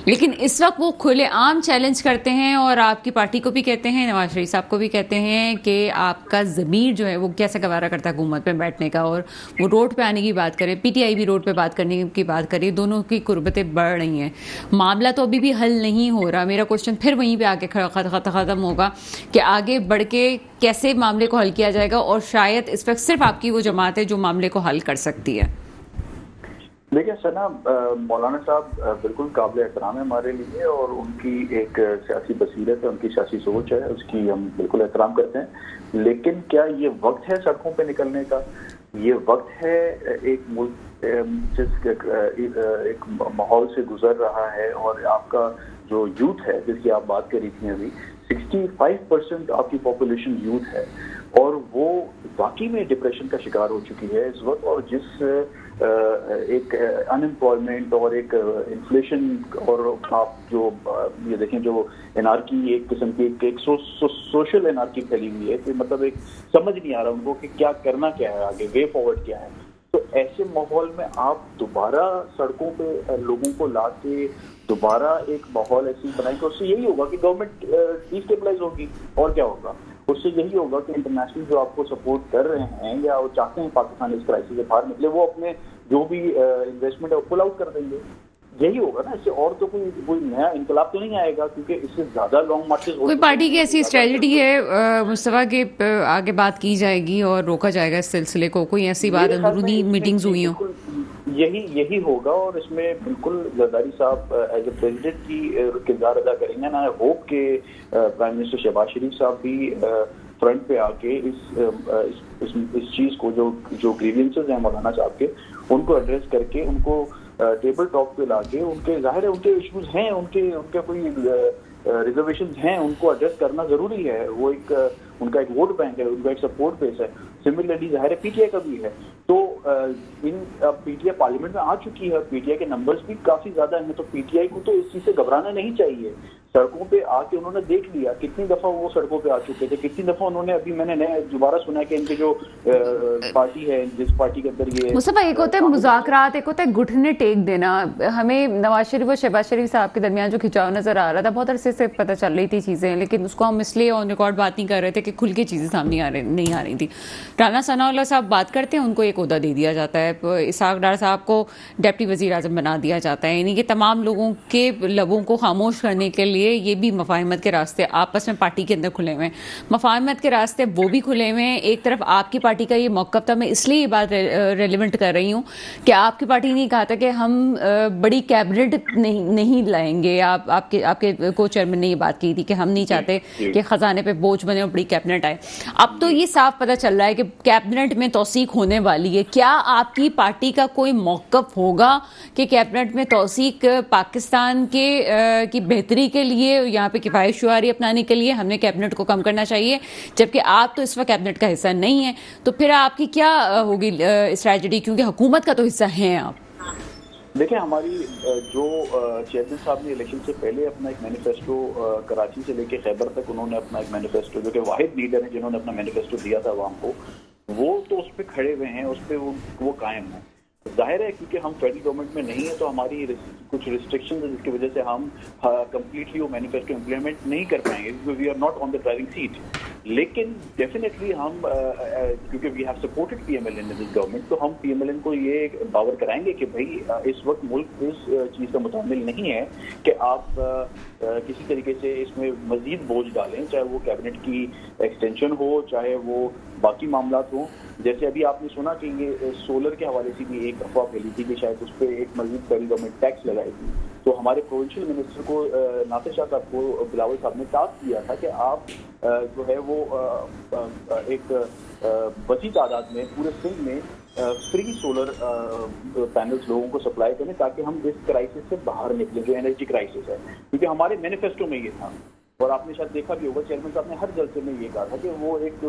[SPEAKER 1] لیکن اس وقت وہ کھلے عام چیلنج کرتے ہیں اور آپ کی پارٹی کو بھی کہتے ہیں, نواز شریف صاحب کو بھی کہتے ہیں کہ آپ کا ضمیر جو ہے وہ کیسے گوارا کرتا ہے حکومت پہ بیٹھنے کا, اور وہ روڈ پہ آنے کی بات کرے, پی ٹی آئی بھی روڈ پہ بات کرنے کی بات کرے. دونوں کی قربتیں بڑھ رہی ہیں, معاملہ تو ابھی بھی حل نہیں ہو رہا. میرا کوشچن پھر وہیں پہ آ کے ختم ہوگا کہ آگے بڑھ کے کیسے معاملے کو حل کیا جائے گا, اور شاید اس وقت صرف آپ کی وہ جماعت ہے جو معاملے کو حل کر سکتی ہے.
[SPEAKER 3] دیکھیں سنا, مولانا صاحب بالکل قابل احترام ہے ہمارے لیے اور ان کی ایک سیاسی بصیرت ہے, ان کی سیاسی سوچ ہے, اس کی ہم بالکل احترام کرتے ہیں. لیکن کیا یہ وقت ہے سڑکوں پہ نکلنے کا؟ یہ وقت ہے ایک ملک جس ایک ماحول سے گزر رہا ہے اور آپ کا جو یوتھ ہے جس کی آپ بات کری تھی ابھی, 65% آپ کی پاپولیشن یوتھ ہے اور وہ واقعی میں ڈپریشن کا شکار ہو چکی ہے اس وقت. اور جس ایک انمپلائمنٹ اور ایک انفلیشن اور آپ جو یہ دیکھیں جو انارکی ایک قسم کی ایک سوشل انارکی پھیلی ہوئی ہے کہ مطلب ایک سمجھ نہیں آ رہا ان کو کہ کیا کرنا کیا ہے, آگے وے فارورڈ کیا ہے. تو ایسے ماحول میں آپ دوبارہ سڑکوں پہ لوگوں کو لا کے دوبارہ ایک ماحول ایسی بنائیں کہ اس سے یہی ہوگا کہ گورنمنٹ ڈی اسٹیبلائز ہوگی. اور کیا ہوگا اس سے یہی ہوگا کہ انٹرنیشنل جو آپ کو سپورٹ کر رہے ہیں یا وہ چاہتے ہیں پاکستان اس کرائسس سے باہر نکلے, وہ اپنے جو بھی انویسٹمنٹ ہے وہ پل آؤٹ کر دیں گے. یہی ہوگا نا, اس سے اور تو کوئی نیا انقلاب تو نہیں آئے گا کیونکہ اس سے زیادہ لانگ مارچز. کوئی
[SPEAKER 1] پارٹی کی ایسی اسٹریٹجی ہے مصطفیٰ کہ آگے بات کی جائے گی اور روکا جائے گا اس سلسلے کو؟ کوئی ایسی بات اندرونی میٹنگز ہوئی ہوں؟
[SPEAKER 3] یہی ہوگا اور اس میں بالکل زرداری صاحب ایز اے پریزیڈنٹ کی کردار ادا کریں گے. نا ہوپ کہ پرائم منسٹر شہباز شریف صاحب بھی فرنٹ پہ آ کے اس چیز کو جو گریوینسز ہیں مولانا صاحب کے ان کو ایڈریس کر کے ان کو ٹیبل ٹاک پہ لا کے, ان کے ظاہر ہے ان کے ایشوز ہیں, ان کے کوئی ریزرویشنز ہیں, ان کو ایڈریس کرنا ضروری ہے. وہ ایک ان کا ایک ووٹ بینک ہے, ان کا ایک سپورٹ بیس ہے. سملرلی ظاہر ہے پی ٹی آئی کا بھی ہے. تو پی ٹی آئی پارلیمنٹ میں آ چکی ہے, پی ٹی آئی کے نمبرز بھی کافی زیادہ ہیں. تو پی ٹی آئی کو تو اس چیز سے گھبرانا نہیں چاہیے. سڑکوں پہ آ کے انہوں نے دیکھ لیا کتنی دفعہ وہ سڑکوں پہ آ چکے تھے, کتنی دفعہ انہوں نے, ابھی میں نے دوبارہ سنا کہ ان کی جو پارٹی ہے جس پارٹی کے اندر یہ
[SPEAKER 1] مصطفیٰ, ایک ہوتا ہے مذاکرات, ایک ہوتا ہے گھٹنے ٹیک دینا. ہمیں نواز شریف اور شہباز شریف صاحب کے درمیان جو کھنچاؤ نظر آ رہا تھا, بہت عرصے سے پتہ چل رہی تھی چیزیں, لیکن اس کو ہم اس لیے آن ریکارڈ بات نہیں کر رہے تھے کہ کھل کے چیزیں سامنے نہیں آ رہی تھی. رانا ثناء اللہ صاحب بات کرتے ہیں, ان کو ایک عہدہ دے دیا جاتا ہے. اسحاق ڈار صاحب کو ڈپٹی وزیر اعظم بنا دیا جاتا ہے. یعنی کہ تمام لوگوں کے لبوں کو خاموش کرنے کے لیے یہ بھی مفاہمت کے راستے آپس میں پارٹی کے اندر کھلے ہوئے ہیں, مفاہمت کے راستے وہ بھی کھلے ہوئے ہیں. ایک طرف آپ کی پارٹی کا یہ موقف تھا, میں اس لیے یہ بات ریلیونٹ کر رہی ہوں کہ آپ کی پارٹی نے کہا تھا کہ ہم بڑی کیبنٹ نہیں لائیں گے, آپ کے کو چیئرمین نے یہ بات کی تھی کہ ہم نہیں چاہتے کہ خزانے پہ بوجھ بنے اور بڑی کیبنٹ آئے. اب تو یہ صاف پتہ چل رہا ہے کہ کیبنٹ میں توثیق ہونے والی ہے. کیا آپ کی پارٹی کا کوئی موقف ہوگا کہ کیبنٹ میں توثیق پاکستان کی بہتری کے لیے, یہاں پہ کفایت شعاری اپنانے کے لیے ہم نے کیبنٹ کو کم کرنا چاہیے, جبکہ آپ تو اس وقت کیبنٹ کا حصہ نہیں ہیں, تو پھر آپ کی کیا ہوگی اسٹریٹجی, کیونکہ حکومت کا تو حصہ ہیں آپ؟
[SPEAKER 3] دیکھیں, ہماری جو چیئرمین صاحب نے الیکشن سے پہلے اپنا ایک مینیفیسٹو کراچی سے لے کے خیبر تک انہوں نے اپنا ایک مینیفیسٹو, جو کہ واحد لیڈر ہیں جنہوں نے اپنا مینیفیسٹو دیا تھا عوام کو, وہ تو اس پہ کھڑے ہوئے ہیں, اس پہ وہ قائم ہیں. ظاہر ہے کیونکہ ہم فیڈرل گورنمنٹ میں نہیں ہیں تو ہماری کچھ ریسٹرکشنز ہیں جس کی وجہ سے ہم کمپلیٹلی وہ مینیفیسٹو امپلیمنٹ نہیں کر پائیں گے, کیونکہ we are not on the driving seat. لیکن ڈیفینیٹلی ہم, کیونکہ we have supported P M L N in this government, تو ہم پی ایم ایل این کو یہ باور کرائیں گے کہ بھائی اس وقت ملک اس چیز کا متحمل نہیں ہے کہ آپ کسی طریقے سے اس میں مزید بوجھ ڈالیں, چاہے وہ کیبنٹ کی ایکسٹینشن ہو, چاہے وہ باقی معاملات ہوں. جیسے ابھی آپ نے سنا کہ یہ سولر کے حوالے سے بھی ایک افواہ پھیلی تھی کہ شاید اس پہ ایک مزید فیڈرل گورنمنٹ ٹیکس لگائے گی. تو ہمارے پروونشل منسٹر کو ناصر شاہ صاحب کو بلاول صاحب نے ٹاسک دیا تھا کہ آپ جو ہے وہ ایک وسیع تعداد میں پورے سندھ میں فری سولر پینلز لوگوں کو سپلائی کریں تاکہ ہم اس کرائسس سے باہر نکلیں جو انرجی کرائسس ہے, کیونکہ ہمارے مینیفیسٹو میں یہ تھا. اور آپ نے شاید دیکھا بھی ہوگا, چیئرمین صاحب نے ہر جلسے میں یہ کہا تھا کہ وہ ایک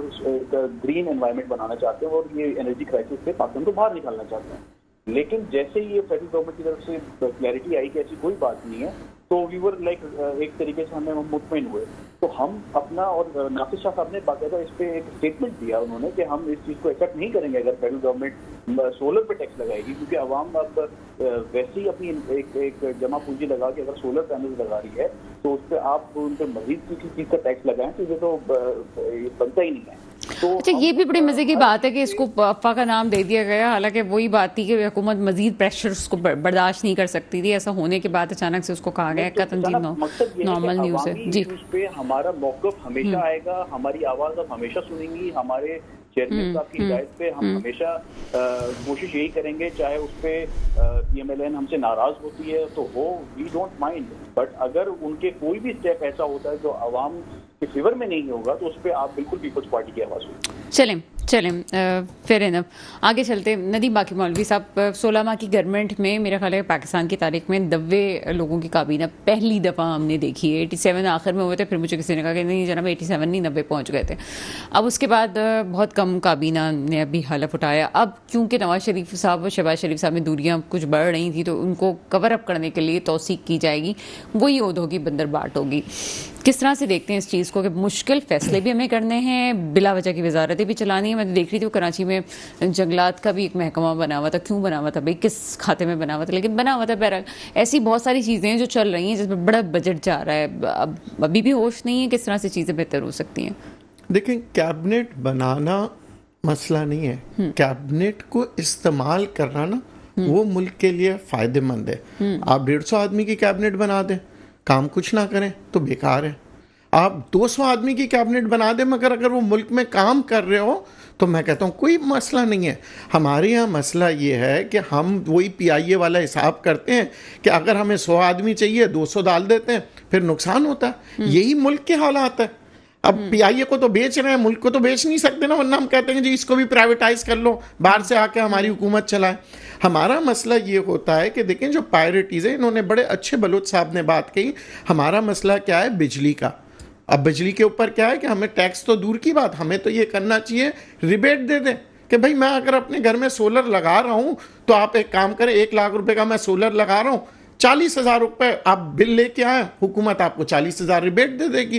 [SPEAKER 3] گرین انوائرمنٹ بنانا چاہتے ہیں اور یہ انرجی کرائسس سے پاکستان کو باہر نکالنا چاہتے ہیں. لیکن جیسے ہی یہ فیڈرل گورنمنٹ کی طرف سے کلیئرٹی آئی کہ ایسی کوئی بات نہیں ہے, تو وی ور لائک ایک طریقے سے ہمیں مطمئن ہوئے. تو ہم اپنا, اور ناصر شاہ صاحب نے باقاعدہ اس پہ ایک اسٹیٹمنٹ دیا انہوں نے کہ ہم اس چیز کو ایکسیپٹ نہیں کریں گے اگر فیڈرل گورنمنٹ سولر پہ ٹیکس لگائے گی, کیونکہ عوام اب ویسے ہی اپنی ایک جمع پونجی لگا کے اگر سولر پینلز لگا رہی ہے تو اس پہ آپ ان پہ مزید کسی چیز کا ٹیکس لگائیں تو یہ تو بنتا ہی نہیں ہے.
[SPEAKER 1] اچھا, یہ بھی بڑی مزے کی بات ہے کہ اس کو افواہ کا نام دے دیا گیا, حالانکہ وہی بات تھی کہ حکومت مزید پریشر اس کو برداشت نہیں کر سکتی تھی. ایسا ہونے کے بعد اچانک سے اس کو کہا گیا نارمل نیوز ہے. جی,
[SPEAKER 3] پہ ہمارا موقف ہمیشہ آئے گا, ہماری آواز آپ ہمیشہ سنیں گی. ہمارے چیئرمین صاحب کی ہدایت پہ ہم ہمیشہ کوشش یہی کریں گے, چاہے اس پہ پی ایم ایل این ہم سے ناراض ہوتی ہے تو ہو, وی ڈونٹ مائنڈ, بٹ اگر ان کے کوئی بھی اسٹیپ ایسا ہوتا ہے جو عوام کے فیور میں نہیں ہوگا تو اس پہ آپ بالکل پیپلز پارٹی کی آواز ہوگی.
[SPEAKER 1] چلیں فیر انف آگے چلتے. ندیم باقی مولوی صاحب, 16 ماہ کی گورنمنٹ میں میرا خیال ہے پاکستان کی تاریخ میں 90 لوگوں کی کابینہ پہلی دفعہ ہم نے دیکھی ہے. 87 آخر میں ہوئے تھے, پھر مجھے کسی نے کہا کہ نہیں جناب 87 نہیں 90 پہنچ گئے تھے. اب اس کے بعد بہت کم کابینہ نے ابھی حلف اٹھایا. اب کیونکہ نواز شریف صاحب اور شہباز شریف صاحب میں دوریاں کچھ بڑھ رہی تھیں تو ان کو کور اپ کرنے کے لیے توثیق کی جائے گی, وہی عہد ہوگی بندر بانٹ ہوگی. کس طرح سے دیکھتے ہیں اس چیز کو کہ مشکل فیصلے بھی ہمیں کرنے ہیں, بلا وجہ کی وزارتیں بھی چلانی ہیں. میں دیکھ رہی تھی وہ کراچی میں جنگلات کا بھی ایک محکمہ بنا ہوا تھا. کیوں بنا ہوا تھا بھائی, کس کھاتے میں بنا ہوا تھا, لیکن بنا ہوا تھا. بہرحال ایسی بہت ساری چیزیں ہیں جو چل رہی ہیں جس میں بڑا بجٹ جا رہا ہے. اب ابھی بھی ہوش نہیں ہے کس طرح سے چیزیں بہتر ہو سکتی ہیں.
[SPEAKER 2] دیکھیں, کیبنٹ بنانا مسئلہ نہیں ہے, کیبنٹ کو استعمال کرنا نا وہ ملک کے لیے فائدہ مند ہے. آپ 150 آدمی کی کیبنٹ بنا دیں, کام کچھ نہ کریں تو بیکار ہے. آپ 200 آدمی کی کیبنٹ بنا دیں مگر اگر وہ ملک میں کام کر رہے ہو تو میں کہتا ہوں کوئی مسئلہ نہیں ہے. ہمارے یہاں مسئلہ یہ ہے کہ ہم وہی پی آئی اے والا حساب کرتے ہیں کہ اگر ہمیں 100 آدمی چاہیے 200 ڈال دیتے ہیں, پھر نقصان ہوتا ہے. یہی ملک کے حالات ہے. اب پی آئی اے کو تو بیچ رہے ہیں, ملک کو تو بیچ نہیں سکتے نا, ورنہ ہم کہتے ہیں جی اس کو بھی پرائیویٹائز کر لو, باہر سے آ کے ہماری حکومت چلائے. ہمارا مسئلہ یہ ہوتا ہے کہ دیکھیں جو پائریٹیز ہیں, انہوں نے بڑے اچھے بلوچ صاحب نے بات کہی. ہمارا مسئلہ کیا ہے, بجلی کا. اب بجلی کے اوپر کیا ہے کہ ہمیں ٹیکس تو دور کی بات, ہمیں تو یہ کرنا چاہیے ریبیٹ دے دیں کہ بھائی میں اگر اپنے گھر میں سولر لگا رہا ہوں تو آپ ایک کام کریں, 1 لاکھ روپے کا میں سولر لگا رہا ہوں, 40,000 روپے آپ بل لے کے آئیں, حکومت آپ کو 40,000 ریبیٹ دے دے گی.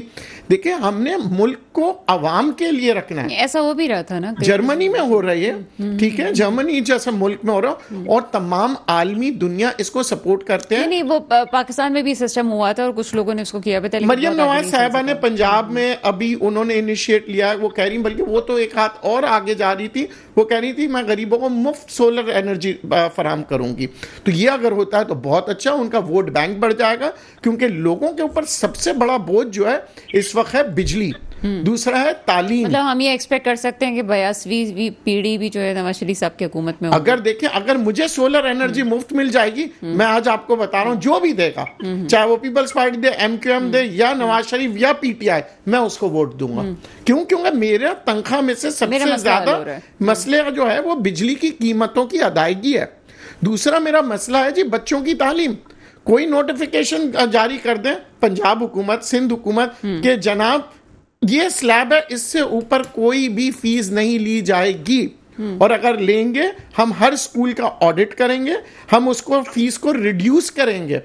[SPEAKER 2] دیکھیں ہم نے ملک کو عوام کے لیے رکھنا ہے.
[SPEAKER 1] ایسا ہو بھی رہا تھا نا,
[SPEAKER 2] جرمنی میں ہو رہی ہے, ٹھیک ہے, جرمنی جیسے ملک میں ہو رہا, اور تمام عالمی دنیا اس کو سپورٹ کرتے ہیں.
[SPEAKER 1] نہیں, وہ پاکستان میں بھی سسٹم ہوا تھا اور کچھ لوگوں نے اس کو کیا.
[SPEAKER 2] مریم نواز صاحبہ نے پنجاب میں ابھی انہوں نے انیشیٹ لیا, وہ کہہ رہی, بلکہ وہ تو ایک ہاتھ اور آگے جا رہی تھی, وہ کہہ رہی تھی میں غریبوں کو مفت سولر انرجی فراہم کروں گی. تو یہ اگر ہوتا ہے تو بہت اچھا. وجہ ان کا ووٹ بینک بڑھ جائے گا, کیونکہ لوگوں کے اوپر سب سے بڑا بوجھ جو ہے اس وقت ہے بجلی, دوسرا ہے تعلیم.
[SPEAKER 1] مطلب ہم یہ ایکسپیکٹ کر سکتے ہیں کہ 82ویں پیڑھی بھی جو ہے نواز شریف صاحب کی حکومت میں ہوگی.
[SPEAKER 2] اگر دیکھیں, اگر مجھے سولر انرجی مفت مل جائے گی, میں آج آپ کو بتا رہا ہوں, جو بھی دے گا, چاہے وہ پیپلز پارٹی دے, ایم کیو ایم دے, یا نواز شریف یا پی ٹی آئی, میں اس کو ووٹ دوں گا. کیوں؟ کیونکہ میرا تنخواہ میں سے سب سے زیادہ مسئلہ جو ہے وہ بجلی کی قیمتوں کی ادائیگی ہے. دوسرا میرا مسئلہ ہے جی بچوں کی تعلیم. کوئی نوٹیفیکیشن جاری کر دیں پنجاب حکومت, سندھ حکومت, کہ جناب یہ سلیب ہے, اس سے اوپر کوئی بھی فیس نہیں لی جائے گی, اور اگر لیں گے ہم ہر سکول کا آڈٹ کریں گے, ہم اس کو فیس کو ریڈیوس کریں گے.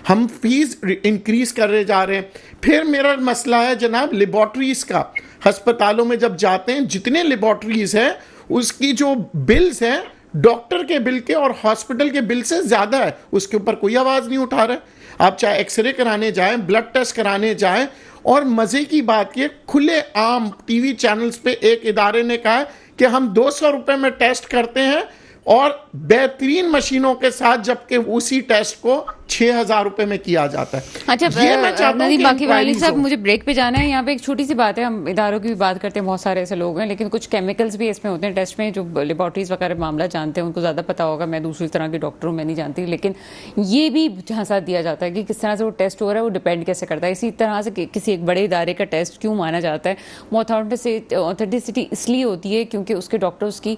[SPEAKER 2] ہم فیس انکریز کر رہے جا رہے ہیں. پھر میرا مسئلہ ہے جناب لیبارٹریز کا. ہسپتالوں میں جب جاتے ہیں, جتنے لیبارٹریز ہیں اس کی جو بلز ہیں ڈاکٹر کے بل کے اور ہاسپٹل کے بل سے زیادہ ہے, اس کے اوپر کوئی آواز نہیں اٹھا رہے. آپ چاہے ایکس رے کرانے جائیں, بلڈ ٹیسٹ کرانے جائیں, اور مزے کی بات یہ کھلے عام ٹی وی چینلز پہ ایک ادارے نے کہا ہے کہ ہم 200 روپے میں ٹیسٹ کرتے ہیں, اور بہترین مشینوں کے ساتھ, جبکہ اسی ٹیسٹ کو 6,000 روپے میں کیا جاتا ہے.
[SPEAKER 1] اچھا ندیم باقی والی صاحب, مجھے بریک پہ جانا ہے. یہاں پہ ایک چھوٹی سی بات ہے, ہم اداروں کی بھی بات کرتے ہیں, بہت سارے ایسے لوگ ہیں, لیکن کچھ کیمیکلز بھی اس میں ہوتے ہیں ٹیسٹ میں, جو لیبارٹریز وغیرہ معاملہ جانتے ہیں ان کو زیادہ پتا ہوگا. میں دوسری طرح کی ڈاکٹر ہوں, میں نہیں جانتی, لیکن یہ بھی جہاں ساتھ دیا جاتا ہے کہ کس طرح سے وہ ٹیسٹ ہو رہا ہے, وہ ڈپینڈ کیسے کرتا ہے. اسی طرح سے کسی ایک بڑے ادارے کا ٹیسٹ کیوں مانا جاتا ہے, وہ اتھینٹسٹی اس لیے ہوتی ہے کیونکہ اس کے ڈاکٹرز کی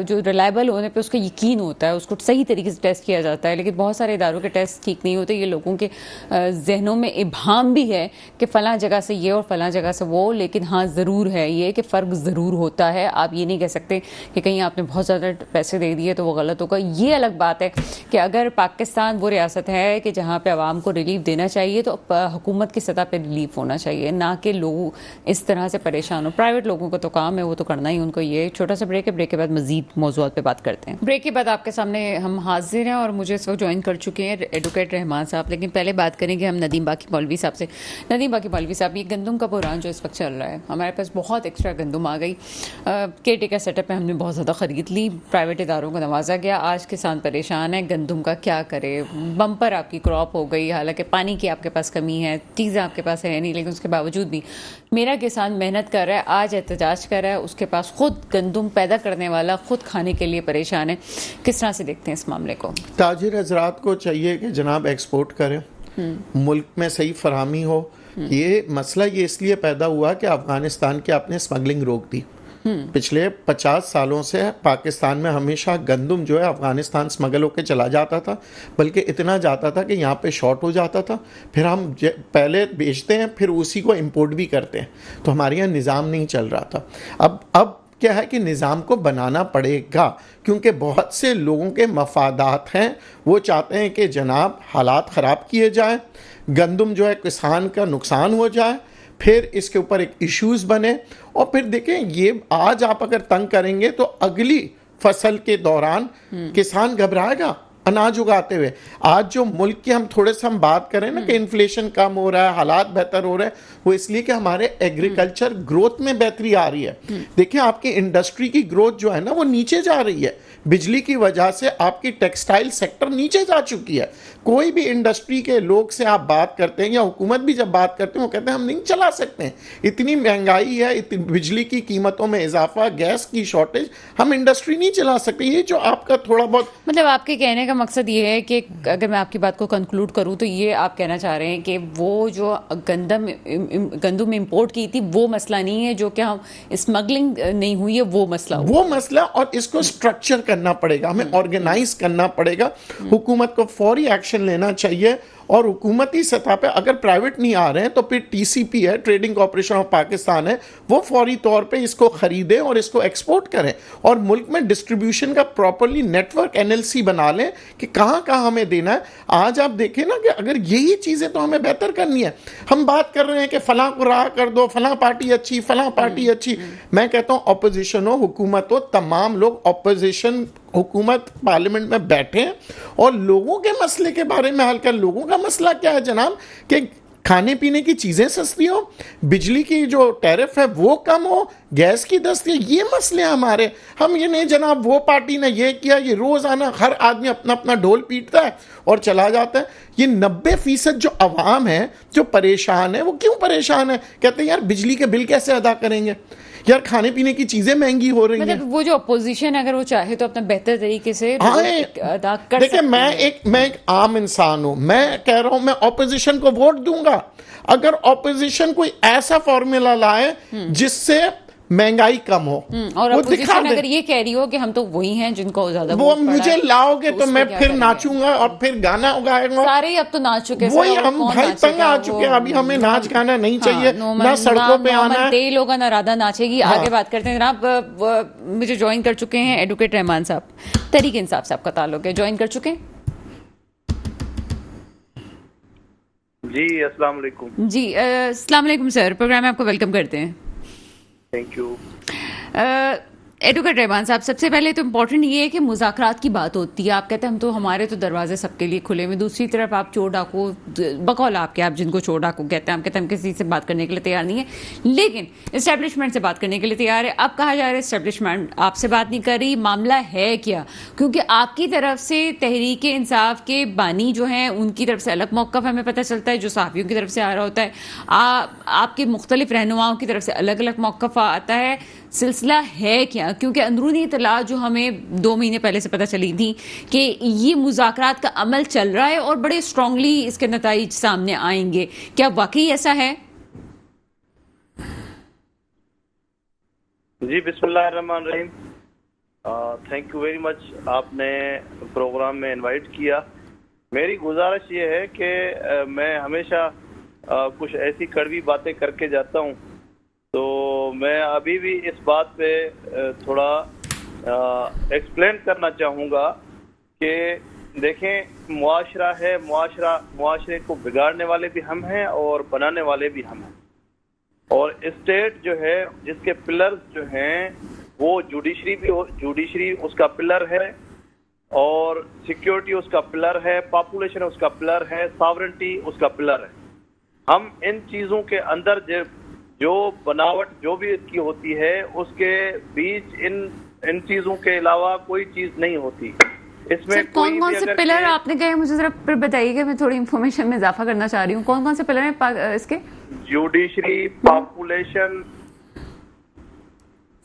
[SPEAKER 1] جو ریلائبل ہونے پہ اس کا یقین ہوتا ہے, اس کو صحیح طریقے سے ٹیسٹ کیا جاتا ہے. لیکن بہت سارے اداروں کے ٹیسٹ ٹھیک نہیں ہوتے. یہ لوگوں کے ذہنوں میں ابہام بھی ہے کہ فلاں جگہ سے یہ اور فلاں جگہ سے وہ, لیکن ہاں ضرور ہے یہ کہ فرق ضرور ہوتا ہے. آپ یہ نہیں کہہ سکتے کہ کہیں آپ نے بہت زیادہ پیسے دے دیے تو وہ غلط ہوگا. یہ الگ بات ہے کہ اگر پاکستان وہ ریاست ہے کہ جہاں پہ عوام کو ریلیف دینا چاہیے تو حکومت کی سطح پہ ریلیف ہونا چاہیے, نہ کہ لوگ اس طرح سے پریشان ہو. پرائیویٹ لوگوں کا تو کام ہے, وہ تو کرنا ہی ان کو. یہ چھوٹا سا بریک ہے, بریک کے بعد مزید موضوعات پہ بات کرتے ہیں. بریک کے بعد آپ کے سامنے ہم حاضر ہیں, اور مجھے اس وقت جوائن کر چکے ہیں ایڈوکیٹ رحمان صاحب. لیکن پہلے بات کریں گے ہم ندیم باقی مولوی صاحب سے. ندیم باقی مولوی صاحب, یہ گندم کا بحران جو اس وقت چل رہا ہے, ہمارے پاس بہت ایکسٹرا گندم آ گئی. کیئر ٹیکر سیٹ اپ میں ہم نے بہت زیادہ خرید لی, پرائیویٹ اداروں کو نوازا گیا. آج کسان پریشان ہے, گندم کا کیا کرے. بمپر آپ کی کراپ ہو گئی, حالانکہ پانی کی آپ کے پاس کمی ہے, چیزیں آپ کے پاس ہے نہیں, لیکن اس کے باوجود بھی میرا کسان محنت کر رہا ہے, آج احتجاج کر رہا ہے, اس کے پاس خود گندم پیدا کرنے والا خود کھانے کے لیے پریشان ہے. کس طرح سے دیکھتے ہیں اس معاملے کو؟
[SPEAKER 2] تاجر حضرات کو چاہیے کہ جناب ایکسپورٹ کریں, ملک میں صحیح فراہمی ہو. یہ مسئلہ یہ اس لیے پیدا ہوا کہ افغانستان کے آپ نے اسمگلنگ روک دی. پچھلے 50 سالوں سے پاکستان میں ہمیشہ گندم جو ہے افغانستان اسمگل ہو کے چلا جاتا تھا, بلکہ اتنا جاتا تھا کہ یہاں پہ شارٹ ہو جاتا تھا. پھر ہم پہلے بیچتے ہیں, پھر اسی کو امپورٹ بھی کرتے ہیں, تو ہمارے یہاں نظام نہیں چل رہا تھا. اب کیا ہے کہ نظام کو بنانا پڑے گا, کیونکہ بہت سے لوگوں کے مفادات ہیں. وہ چاہتے ہیں کہ جناب حالات خراب کیے جائیں, گندم جو ہے کسان کا نقصان ہو جائے, پھر اس کے اوپر ایک ایشوز بنے, اور پھر دیکھیں یہ آج آپ اگر تنگ کریں گے تو اگلی فصل کے دوران کسان گھبرائے گا اناج اگاتے ہوئے. آج جو ملک کی ہم تھوڑے سے ہم بات کریں نا کہ انفلیشن کم ہو رہا ہے, حالات بہتر ہو رہے ہیں, وہ اس لیے کہ ہمارے ایگریکلچر گروتھ میں بہتری آ رہی ہے. دیکھیں آپ کی انڈسٹری کی گروتھ جو ہے نا وہ نیچے جا رہی ہے. بجلی کی وجہ سے آپ کی ٹیکسٹائل سیکٹر نیچے جا چکی ہے. کوئی بھی انڈسٹری کے لوگ سے آپ بات کرتے ہیں, یا حکومت بھی جب بات کرتے ہیں, وہ کہتے ہیں ہم نہیں چلا سکتے ہیں, اتنی مہنگائی ہے, بجلی کی قیمتوں میں اضافہ, گیس کی شارٹیج, ہم انڈسٹری نہیں چلا سکتے. یہ جو آپ کا تھوڑا بہت
[SPEAKER 1] مطلب آپ کے کہنے کا مقصد یہ ہے کہ اگر میں آپ کی بات کو کنکلوڈ کروں تو یہ آپ کہنا چاہ رہے ہیں کہ وہ جو گندم امپورٹ کی تھی وہ مسئلہ نہیں ہے, جو کہ ہم اسمگلنگ نہیں ہوئی ہے وہ مسئلہ ہو.
[SPEAKER 2] وہ مسئلہ, اور اس کو سٹرکچر کرنا پڑے گا, ہمیں آرگنائز کرنا پڑے گا. حکومت کو فوری ایکشن لینا چاہیے, اور حکومتی سطح پہ اگر پرائیویٹ نہیں آ رہے ہیں تو پھر ٹی سی پی ہے, ٹریڈنگ کارپوریشن آف پاکستان ہے, وہ فوری طور پہ اس کو خریدیں اور اس کو ایکسپورٹ کریں, اور ملک میں ڈسٹریبیوشن کا پراپرلی نیٹ ورک NLC بنا لیں کہ کہاں کہاں ہمیں دینا ہے. آج آپ دیکھیں نا کہ اگر یہی چیزیں تو ہمیں بہتر کرنی ہے. ہم بات کر رہے ہیں کہ فلاں کو رہا کر دو, فلاں پارٹی اچھی, فلاں پارٹی اچھی. میں کہتا ہوں اپوزیشن ہو, حکومت ہو, تمام لوگ اپوزیشن حکومت پارلیمنٹ میں بیٹھیں اور لوگوں کے مسئلے کے بارے میں حل کر. لوگوں کا مسئلہ کیا ہے جناب کہ کھانے پینے کی چیزیں سستی ہو, بجلی کی جو ٹیرف ہے وہ کم ہو, گیس کی دستیاب, یہ مسئلے ہیں ہمارے. ہم یہ نہیں جناب وہ پارٹی نے یہ کیا, یہ روزانہ ہر آدمی اپنا اپنا ڈھول پیٹتا ہے اور چلا جاتا ہے. یہ 90% جو عوام ہے جو پریشان ہے, وہ کیوں پریشان ہے؟ کہتے ہیں یار بجلی کے بل کیسے ادا کریں گے, یار کھانے پینے کی چیزیں مہنگی ہو رہی ہیں.
[SPEAKER 1] وہ جو اپوزیشن اگر وہ چاہے تو اپنا بہتر طریقے سے ادا کر
[SPEAKER 2] دیکھیں, میں ایک عام انسان ہوں, میں کہہ رہا ہوں میں اپوزیشن کو ووٹ دوں گا اگر اپوزیشن کوئی ایسا فارمولا لائے جس سے مہنگائی کم ہو.
[SPEAKER 1] اور اپوزیشن اگر یہ کہہ رہی ہو کہ ہم تو وہی ہیں جن کو زیادہ
[SPEAKER 2] وہ مجھے لاؤ گے تو میں پھر ناچوں گا اور پھر گانا گائے گا.
[SPEAKER 1] سارے اب تو ناچ چکے,
[SPEAKER 2] وہی ہم بھائی تنگ آ چکے ہیں, ابھی ہمیں ناچ گانا نہیں چاہیے, نہ سڑکوں پہ آنا ہے.
[SPEAKER 1] لوگا نہ رادھا ناچے گی. آگے بات کرتے ہیں جناب. مجھے جوائن کر چکے ہیں ایڈوکیٹ رحمان صاحب, تحریک انصاف سے آپ کا تعلق ہے, جوائن کر چکے ہیں.
[SPEAKER 4] جی السلام علیکم.
[SPEAKER 1] جی السلام علیکم سر, پروگرام میں آپ کو ویلکم کرتے ہیں.
[SPEAKER 4] Thank you.
[SPEAKER 1] ایڈوکیٹ رحمان صاحب, سب سے پہلے تو امپورٹنٹ یہ ہے کہ مذاکرات کی بات ہوتی ہے. آپ کہتے ہیں ہم تو ہمارے تو دروازے سب کے لیے کھلے ہوئے. دوسری طرف آپ چور ڈاکو, بقول آپ کے, آپ جن کو چور ڈاکو کہتے ہیں, آپ کہتے ہیں ہم کسی سے بات کرنے کے لیے تیار نہیں ہے, لیکن اسٹیبلشمنٹ سے بات کرنے کے لیے تیار ہے. اب کہا جا رہا ہے اسٹیبلشمنٹ آپ سے بات نہیں کر رہی, معاملہ ہے کیا؟ کیونکہ آپ کی طرف سے تحریک انصاف کے بانی جو ہیں ان کی طرف سے الگ موقف ہمیں پتہ چلتا ہے, جو صحافیوں کی طرف سے آ رہا ہوتا ہے. آپ کے مختلف رہنماؤں کی طرف سے الگ الگ موقف آتا ہے. سلسلہ ہے کیا؟ کیونکہ اندرونی اطلاع جو ہمیں 2 مہینے پہلے سے پتہ چلی تھی کہ یہ مذاکرات کا عمل چل رہا ہے اور بڑے اسٹرانگلی اس کے نتائج سامنے آئیں گے, کیا واقعی ایسا ہے؟
[SPEAKER 4] جی بسم اللہ الرحمن الرحیم. تھینک یو ویری مچ, آپ نے پروگرام میں انوائٹ کیا. میری گزارش یہ ہے کہ میں ہمیشہ کچھ ایسی کڑوی باتیں کر کے جاتا ہوں, تو میں ابھی بھی اس بات پہ تھوڑا ایکسپلین کرنا چاہوں گا کہ دیکھیں معاشرہ ہے, معاشرے کو بگاڑنے والے بھی ہم ہیں اور بنانے والے بھی ہم ہیں. اور اسٹیٹ جو ہے جس کے پلرز جو ہیں وہ جوڈیشری اس کا پلر ہے, اور سیکیورٹی اس کا پلر ہے, پاپولیشن اس کا پلر ہے, ساورنٹی اس کا پلر ہے. ہم ان چیزوں کے اندر جو بناوٹ جو بھی اس کی ہوتی ہے اس کے بیچ ان چیزوں کے علاوہ کوئی چیز نہیں ہوتی. اس میں
[SPEAKER 1] کون کون سے پلر آپ نے کہے, مجھے ذرا پھر بتائیے گا, میں تھوڑی انفارمیشن میں اضافہ کرنا چاہ رہی ہوں. کون کون سے پلر ہیں اس کے؟
[SPEAKER 4] Judiciary, population.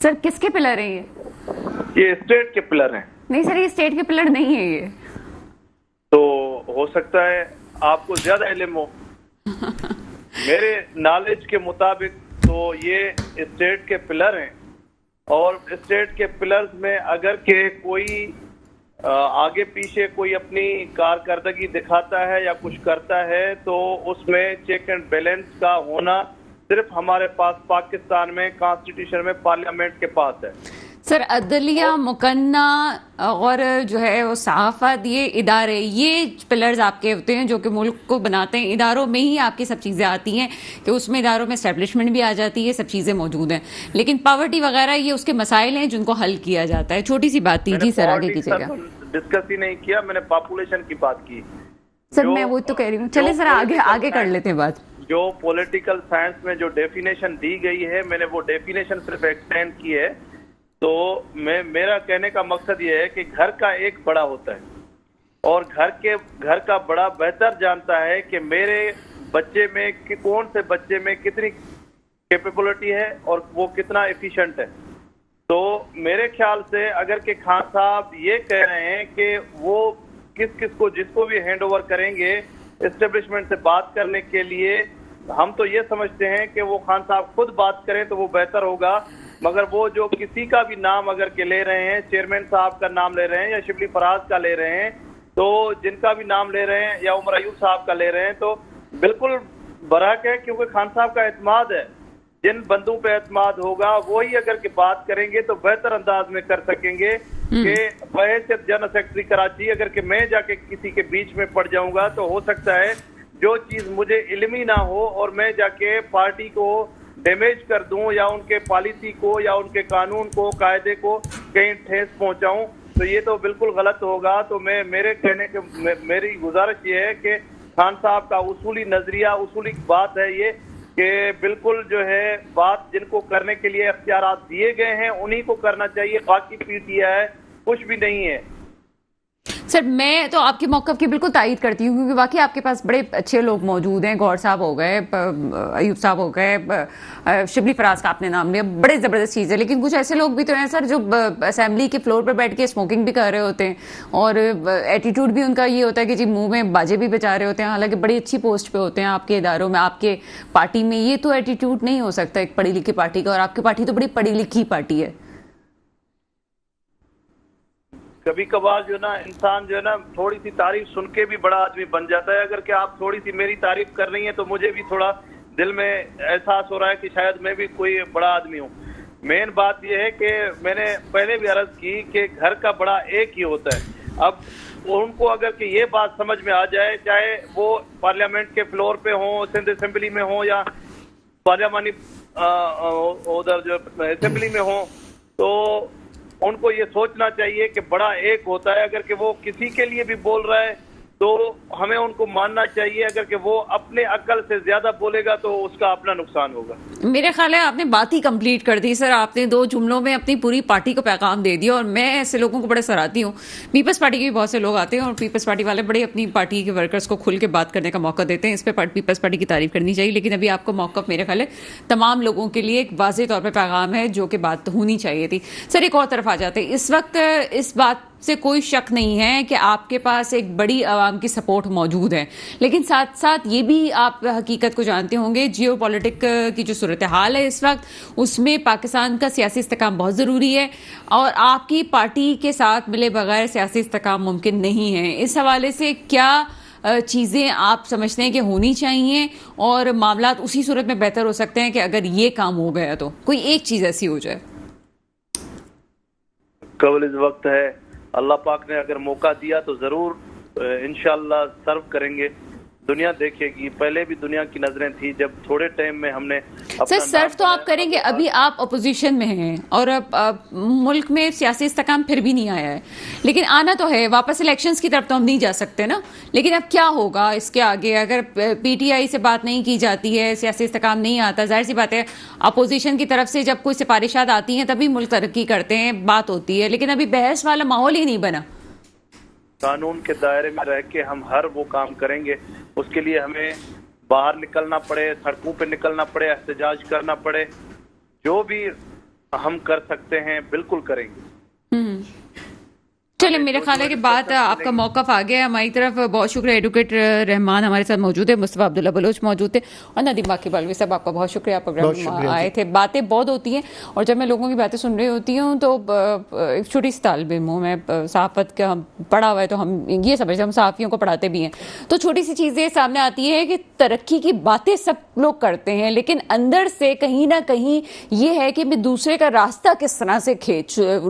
[SPEAKER 1] سر کس کے پلر ہیں
[SPEAKER 4] یہ اسٹیٹ کے پلر ہیں.
[SPEAKER 1] نہیں سر, یہ اسٹیٹ کے پلر نہیں ہے. یہ
[SPEAKER 4] تو ہو سکتا ہے آپ کو زیادہ علم ہو. میرے نالج کے مطابق تو یہ اسٹیٹ کے پلر ہیں, اور اسٹیٹ کے پلرز میں اگر کہ کوئی آگے پیچھے کوئی اپنی کارکردگی دکھاتا ہے یا کچھ کرتا ہے تو اس میں چیک اینڈ بیلنس کا ہونا صرف ہمارے پاس پاکستان میں کانسٹیٹیوشن میں پارلیمنٹ کے پاس ہے.
[SPEAKER 1] سر عدلیہ, مقنہ اور جو ہے وہ صحافت, یہ ادارے, یہ پلرز آپ کے ہوتے ہیں جو کہ ملک کو بناتے ہیں. اداروں میں ہی آپ کی سب چیزیں آتی ہیں کہ اس میں اداروں میں اسٹیبلشمنٹ بھی آ جاتی ہے, سب چیزیں موجود ہیں. لیکن پاورٹی وغیرہ یہ اس کے مسائل ہیں جن کو حل کیا جاتا ہے. چھوٹی سی بات تھی. جی سر آگے کیجیے گا.
[SPEAKER 4] ڈسکس ہی نہیں کیا, میں نے پاپولیشن کی بات کی.
[SPEAKER 1] سر میں وہ تو کہہ رہی ہوں, چلے سر آگے کر لیتے ہیں بات.
[SPEAKER 4] جو پولیٹیکل سائنس میں جو ڈیفینیشن دی گئی ہے, میں نے وہ ڈیفینیشن صرف ایکسٹینڈ کی ہے. تو میرا کہنے کا مقصد یہ ہے کہ گھر کا ایک بڑا ہوتا ہے, اور گھر کا بڑا بہتر جانتا ہے کہ میرے بچے میں کون سے بچے میں کتنی کیپیبلٹی ہے اور وہ کتنا ایفیشنٹ ہے. تو میرے خیال سے اگر کہ خان صاحب یہ کہہ رہے ہیں کہ وہ جس کو بھی ہینڈ اوور کریں گے اسٹیبلشمنٹ سے بات کرنے کے لیے, ہم تو یہ سمجھتے ہیں کہ وہ خان صاحب خود بات کریں تو وہ بہتر ہوگا. مگر وہ جو کسی کا بھی نام اگر کہ لے رہے ہیں, چیئرمین صاحب کا نام لے رہے ہیں یا شبلی فراز کا لے رہے ہیں, تو جن کا بھی نام لے رہے ہیں یا عمر ایوب صاحب کا لے رہے ہیں, تو بالکل برحق ہے, کیونکہ خان صاحب کا اعتماد ہے. جن بندوں پہ اعتماد ہوگا وہی اگر کہ بات کریں گے تو بہتر انداز میں کر سکیں گے. کہ بحیثیت جنرل سیکرٹری کراچی اگر کہ میں جا کے کسی کے بیچ میں پڑ جاؤں گا تو ہو سکتا ہے جو چیز مجھے علم ہی نہ ہو اور میں جا کے پارٹی کو ڈیمیج کر دوں یا ان کے پالیسی کو یا ان کے قانون کو, قاعدے کو کہیں ٹھیس پہنچاؤں, تو یہ تو بالکل غلط ہوگا. تو میرے کہنے کے میری گزارش یہ ہے کہ خان صاحب کا اصولی نظریہ, اصولی بات ہے یہ کہ بالکل جو ہے بات جن کو کرنے کے لیے اختیارات دیے گئے ہیں انہی کو کرنا چاہیے, باقی PTI ہے کچھ بھی نہیں ہے.
[SPEAKER 1] سر میں تو آپ کے موقف کی بالکل تائید کرتی ہوں, کیونکہ واقعی آپ کے پاس بڑے اچھے لوگ موجود ہیں. گور صاحب ہو گئے, ایوب صاحب ہو گئے, شبلی فراز کا آپ نے نام لیا, بڑے زبردست چیز ہے. لیکن کچھ ایسے لوگ بھی تو ہیں سر جو اسمبلی کے فلور پر بیٹھ کے اسموکنگ بھی کر رہے ہوتے ہیں, اور ایٹیٹیوڈ بھی ان کا یہ ہوتا ہے کہ جی منہ میں باجے بھی بچا رہے ہوتے ہیں, حالانکہ بڑی اچھی پوسٹ پہ ہوتے ہیں آپ کے اداروں میں, آپ کے پارٹی میں. یہ تو ایٹیٹیوڈ نہیں ہو سکتا ایک پڑھی لکھی پارٹی کا, اور آپ کی پارٹی تو بڑی پڑھی لکھی پارٹی ہے.
[SPEAKER 4] کبھی کبھار جو نا انسان جو ہے نا تھوڑی سی تعریف سن کے بھی بڑا آدمی بن جاتا ہے. اگر کہ آپ تھوڑی سی میری تعریف کر رہی ہیں تو مجھے بھی تھوڑا دل میں احساس ہو رہا ہے کہ شاید میں بھی کوئی بڑا آدمی ہوں. مین بات یہ ہے کہ میں نے پہلے بھی عرض کی کہ گھر کا بڑا ایک ہی ہوتا ہے. اب ان کو اگر کہ یہ بات سمجھ میں آ جائے, چاہے وہ پارلیمنٹ کے فلور پہ ہوں, سندھ اسمبلی میں ہوں, یا پارلیمانی ادھر جو اسمبلی میں ہوں, تو ان کو یہ سوچنا چاہیے کہ بڑا ایک ہوتا ہے. اگر کہ وہ کسی کے لیے بھی بول رہا ہے تو ہمیں ان کو ماننا چاہیے. اگر کہ وہ اپنے عقل سے زیادہ بولے گا تو اس کا اپنا نقصان ہوگا.
[SPEAKER 1] میرے خیال ہے آپ نے بات ہی کمپلیٹ کر دی سر. آپ نے 2 جملوں میں اپنی پوری پارٹی کو پیغام دے دیا, اور میں ایسے لوگوں کو بڑے سراہتی ہوں. پیپلز پارٹی کے بھی بہت سے لوگ آتے ہیں, اور پیپلز پارٹی والے بڑے اپنی پارٹی کے ورکرز کو کھل کے بات کرنے کا موقع دیتے ہیں. اس پہ پیپلز پارٹی کی تعریف کرنی چاہیے. لیکن ابھی آپ کو موقف میرے خیال ہے تمام لوگوں کے لیے ایک واضح طور پہ پیغام ہے جو کہ بات ہونی چاہیے تھی. سر ایک اور طرف آ جاتے ہیں. اس وقت اس بات سے کوئی شک نہیں ہے کہ آپ کے پاس ایک بڑی عوام کی سپورٹ موجود ہے, لیکن ساتھ ساتھ یہ بھی آپ حقیقت کو جانتے ہوں گے, جیو پولیٹک کی جو صورتحال ہے اس وقت, اس میں پاکستان کا سیاسی استحکام بہت ضروری ہے, اور آپ کی پارٹی کے ساتھ ملے بغیر سیاسی استحکام ممکن نہیں ہے. اس حوالے سے کیا چیزیں آپ سمجھتے ہیں کہ ہونی چاہیے, اور معاملات اسی صورت میں بہتر ہو سکتے ہیں کہ اگر یہ کام ہو گیا تو کوئی ایک چیز ایسی ہو جائے؟
[SPEAKER 4] قبل اس وقت ہے, اللہ پاک نے اگر موقع دیا تو ضرور انشاءاللہ سرو کریں گے. دنیا دیکھے گی, پہلے بھی دنیا کی نظریں تھی جب تھوڑے ٹائم میں ہم نے
[SPEAKER 1] سر سرف تو آپ کریں گے. ابھی آپ اپوزیشن میں ہیں اور ملک میں سیاسی استحکام پھر بھی نہیں آیا ہے, لیکن آنا تو ہے. واپس الیکشنز کی طرف تو ہم نہیں جا سکتے نا, لیکن اب کیا ہوگا اس کے آگے؟ اگر PTI سے بات نہیں کی جاتی ہے, سیاسی استحکام نہیں آتا, ظاہر سی بات ہے اپوزیشن کی طرف سے جب کوئی سفارشات آتی ہیں تبھی ملک ترقی کرتے ہیں, بات ہوتی ہے, لیکن ابھی بحث والا ماحول ہی نہیں بنا.
[SPEAKER 4] قانون کے دائرے میں رہ کے ہم ہر وہ کام کریں گے. اس کے لیے ہمیں باہر نکلنا پڑے, سڑکوں پہ نکلنا پڑے, احتجاج کرنا پڑے, جو بھی ہم کر سکتے ہیں بالکل کریں گے.
[SPEAKER 1] چلے میرے خیال ہے کہ بات آپ کا موقف آ گیا ہماری طرف. بہت شکریہ. ایڈوکیٹ رحمان ہمارے ساتھ موجود ہے, مصطفیٰ عبداللہ بلوچ موجود تھے, اور ندیم باقی بلوی صاحب آپ کا بہت شکریہ, آپ پروگرام آئے تھے. باتیں بہت ہوتی ہیں, اور جب میں لوگوں کی باتیں سن رہی ہوتی ہوں تو ایک چھوٹی سی طالب علم ہوں میں, صحافت کا ہم پڑھا ہوا ہے تو ہم یہ سمجھتے ہیں, ہم صحافیوں کو پڑھاتے بھی ہیں, تو چھوٹی سی چیزیں سامنے آتی ہے کہ ترقی کی باتیں سب لوگ کرتے ہیں, لیکن اندر سے کہیں نہ کہیں یہ ہے کہ میں دوسرے کا راستہ کس طرح سے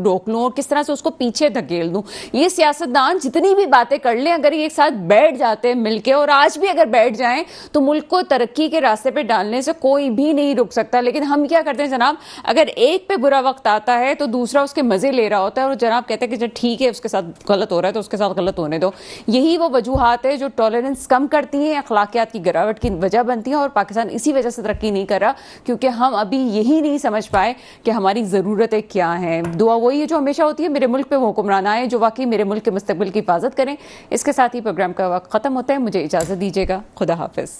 [SPEAKER 1] روک لوں, اور کس طرح سے اس کو پیچھے دھکیل دوں. یہ سیاستدان جتنی بھی باتیں کر لیں, اگر یہ ایک ساتھ بیٹھ جاتے ہیں مل کے, اور آج بھی اگر بیٹھ جائیں تو ملک کو ترقی کے راستے پہ ڈالنے سے کوئی بھی نہیں رک سکتا. لیکن ہم کیا کرتے ہیں جناب, اگر ایک پہ برا وقت آتا ہے تو دوسرا اس کے مزے لے رہا ہوتا ہے, اور جناب کہتے ہیں کہ جب ٹھیک ہے اس کے ساتھ غلط ہو رہا ہے تو اس کے ساتھ غلط ہونے دو. یہی وہ وجوہات ہے جو ٹالرنس کم کرتی ہیں, اخلاقیات کی گراوٹ کی وجہ بنتی ہیں, اور پاکستان اسی وجہ سے ترقی نہیں کر رہا کیونکہ ہم ابھی یہی نہیں سمجھ پائے کہ ہماری ضرورتیں کیا ہیں. دعا وہی ہے جو ہمیشہ ہوتی ہے, میرے ملک پہ وہ حکمران آئے جو واقعی میرے ملک کے مستقبل کی حفاظت کریں. اس کے ساتھ ہی پروگرام کا وقت ختم ہوتا ہے. مجھے اجازت دیجیے گا. خدا حافظ.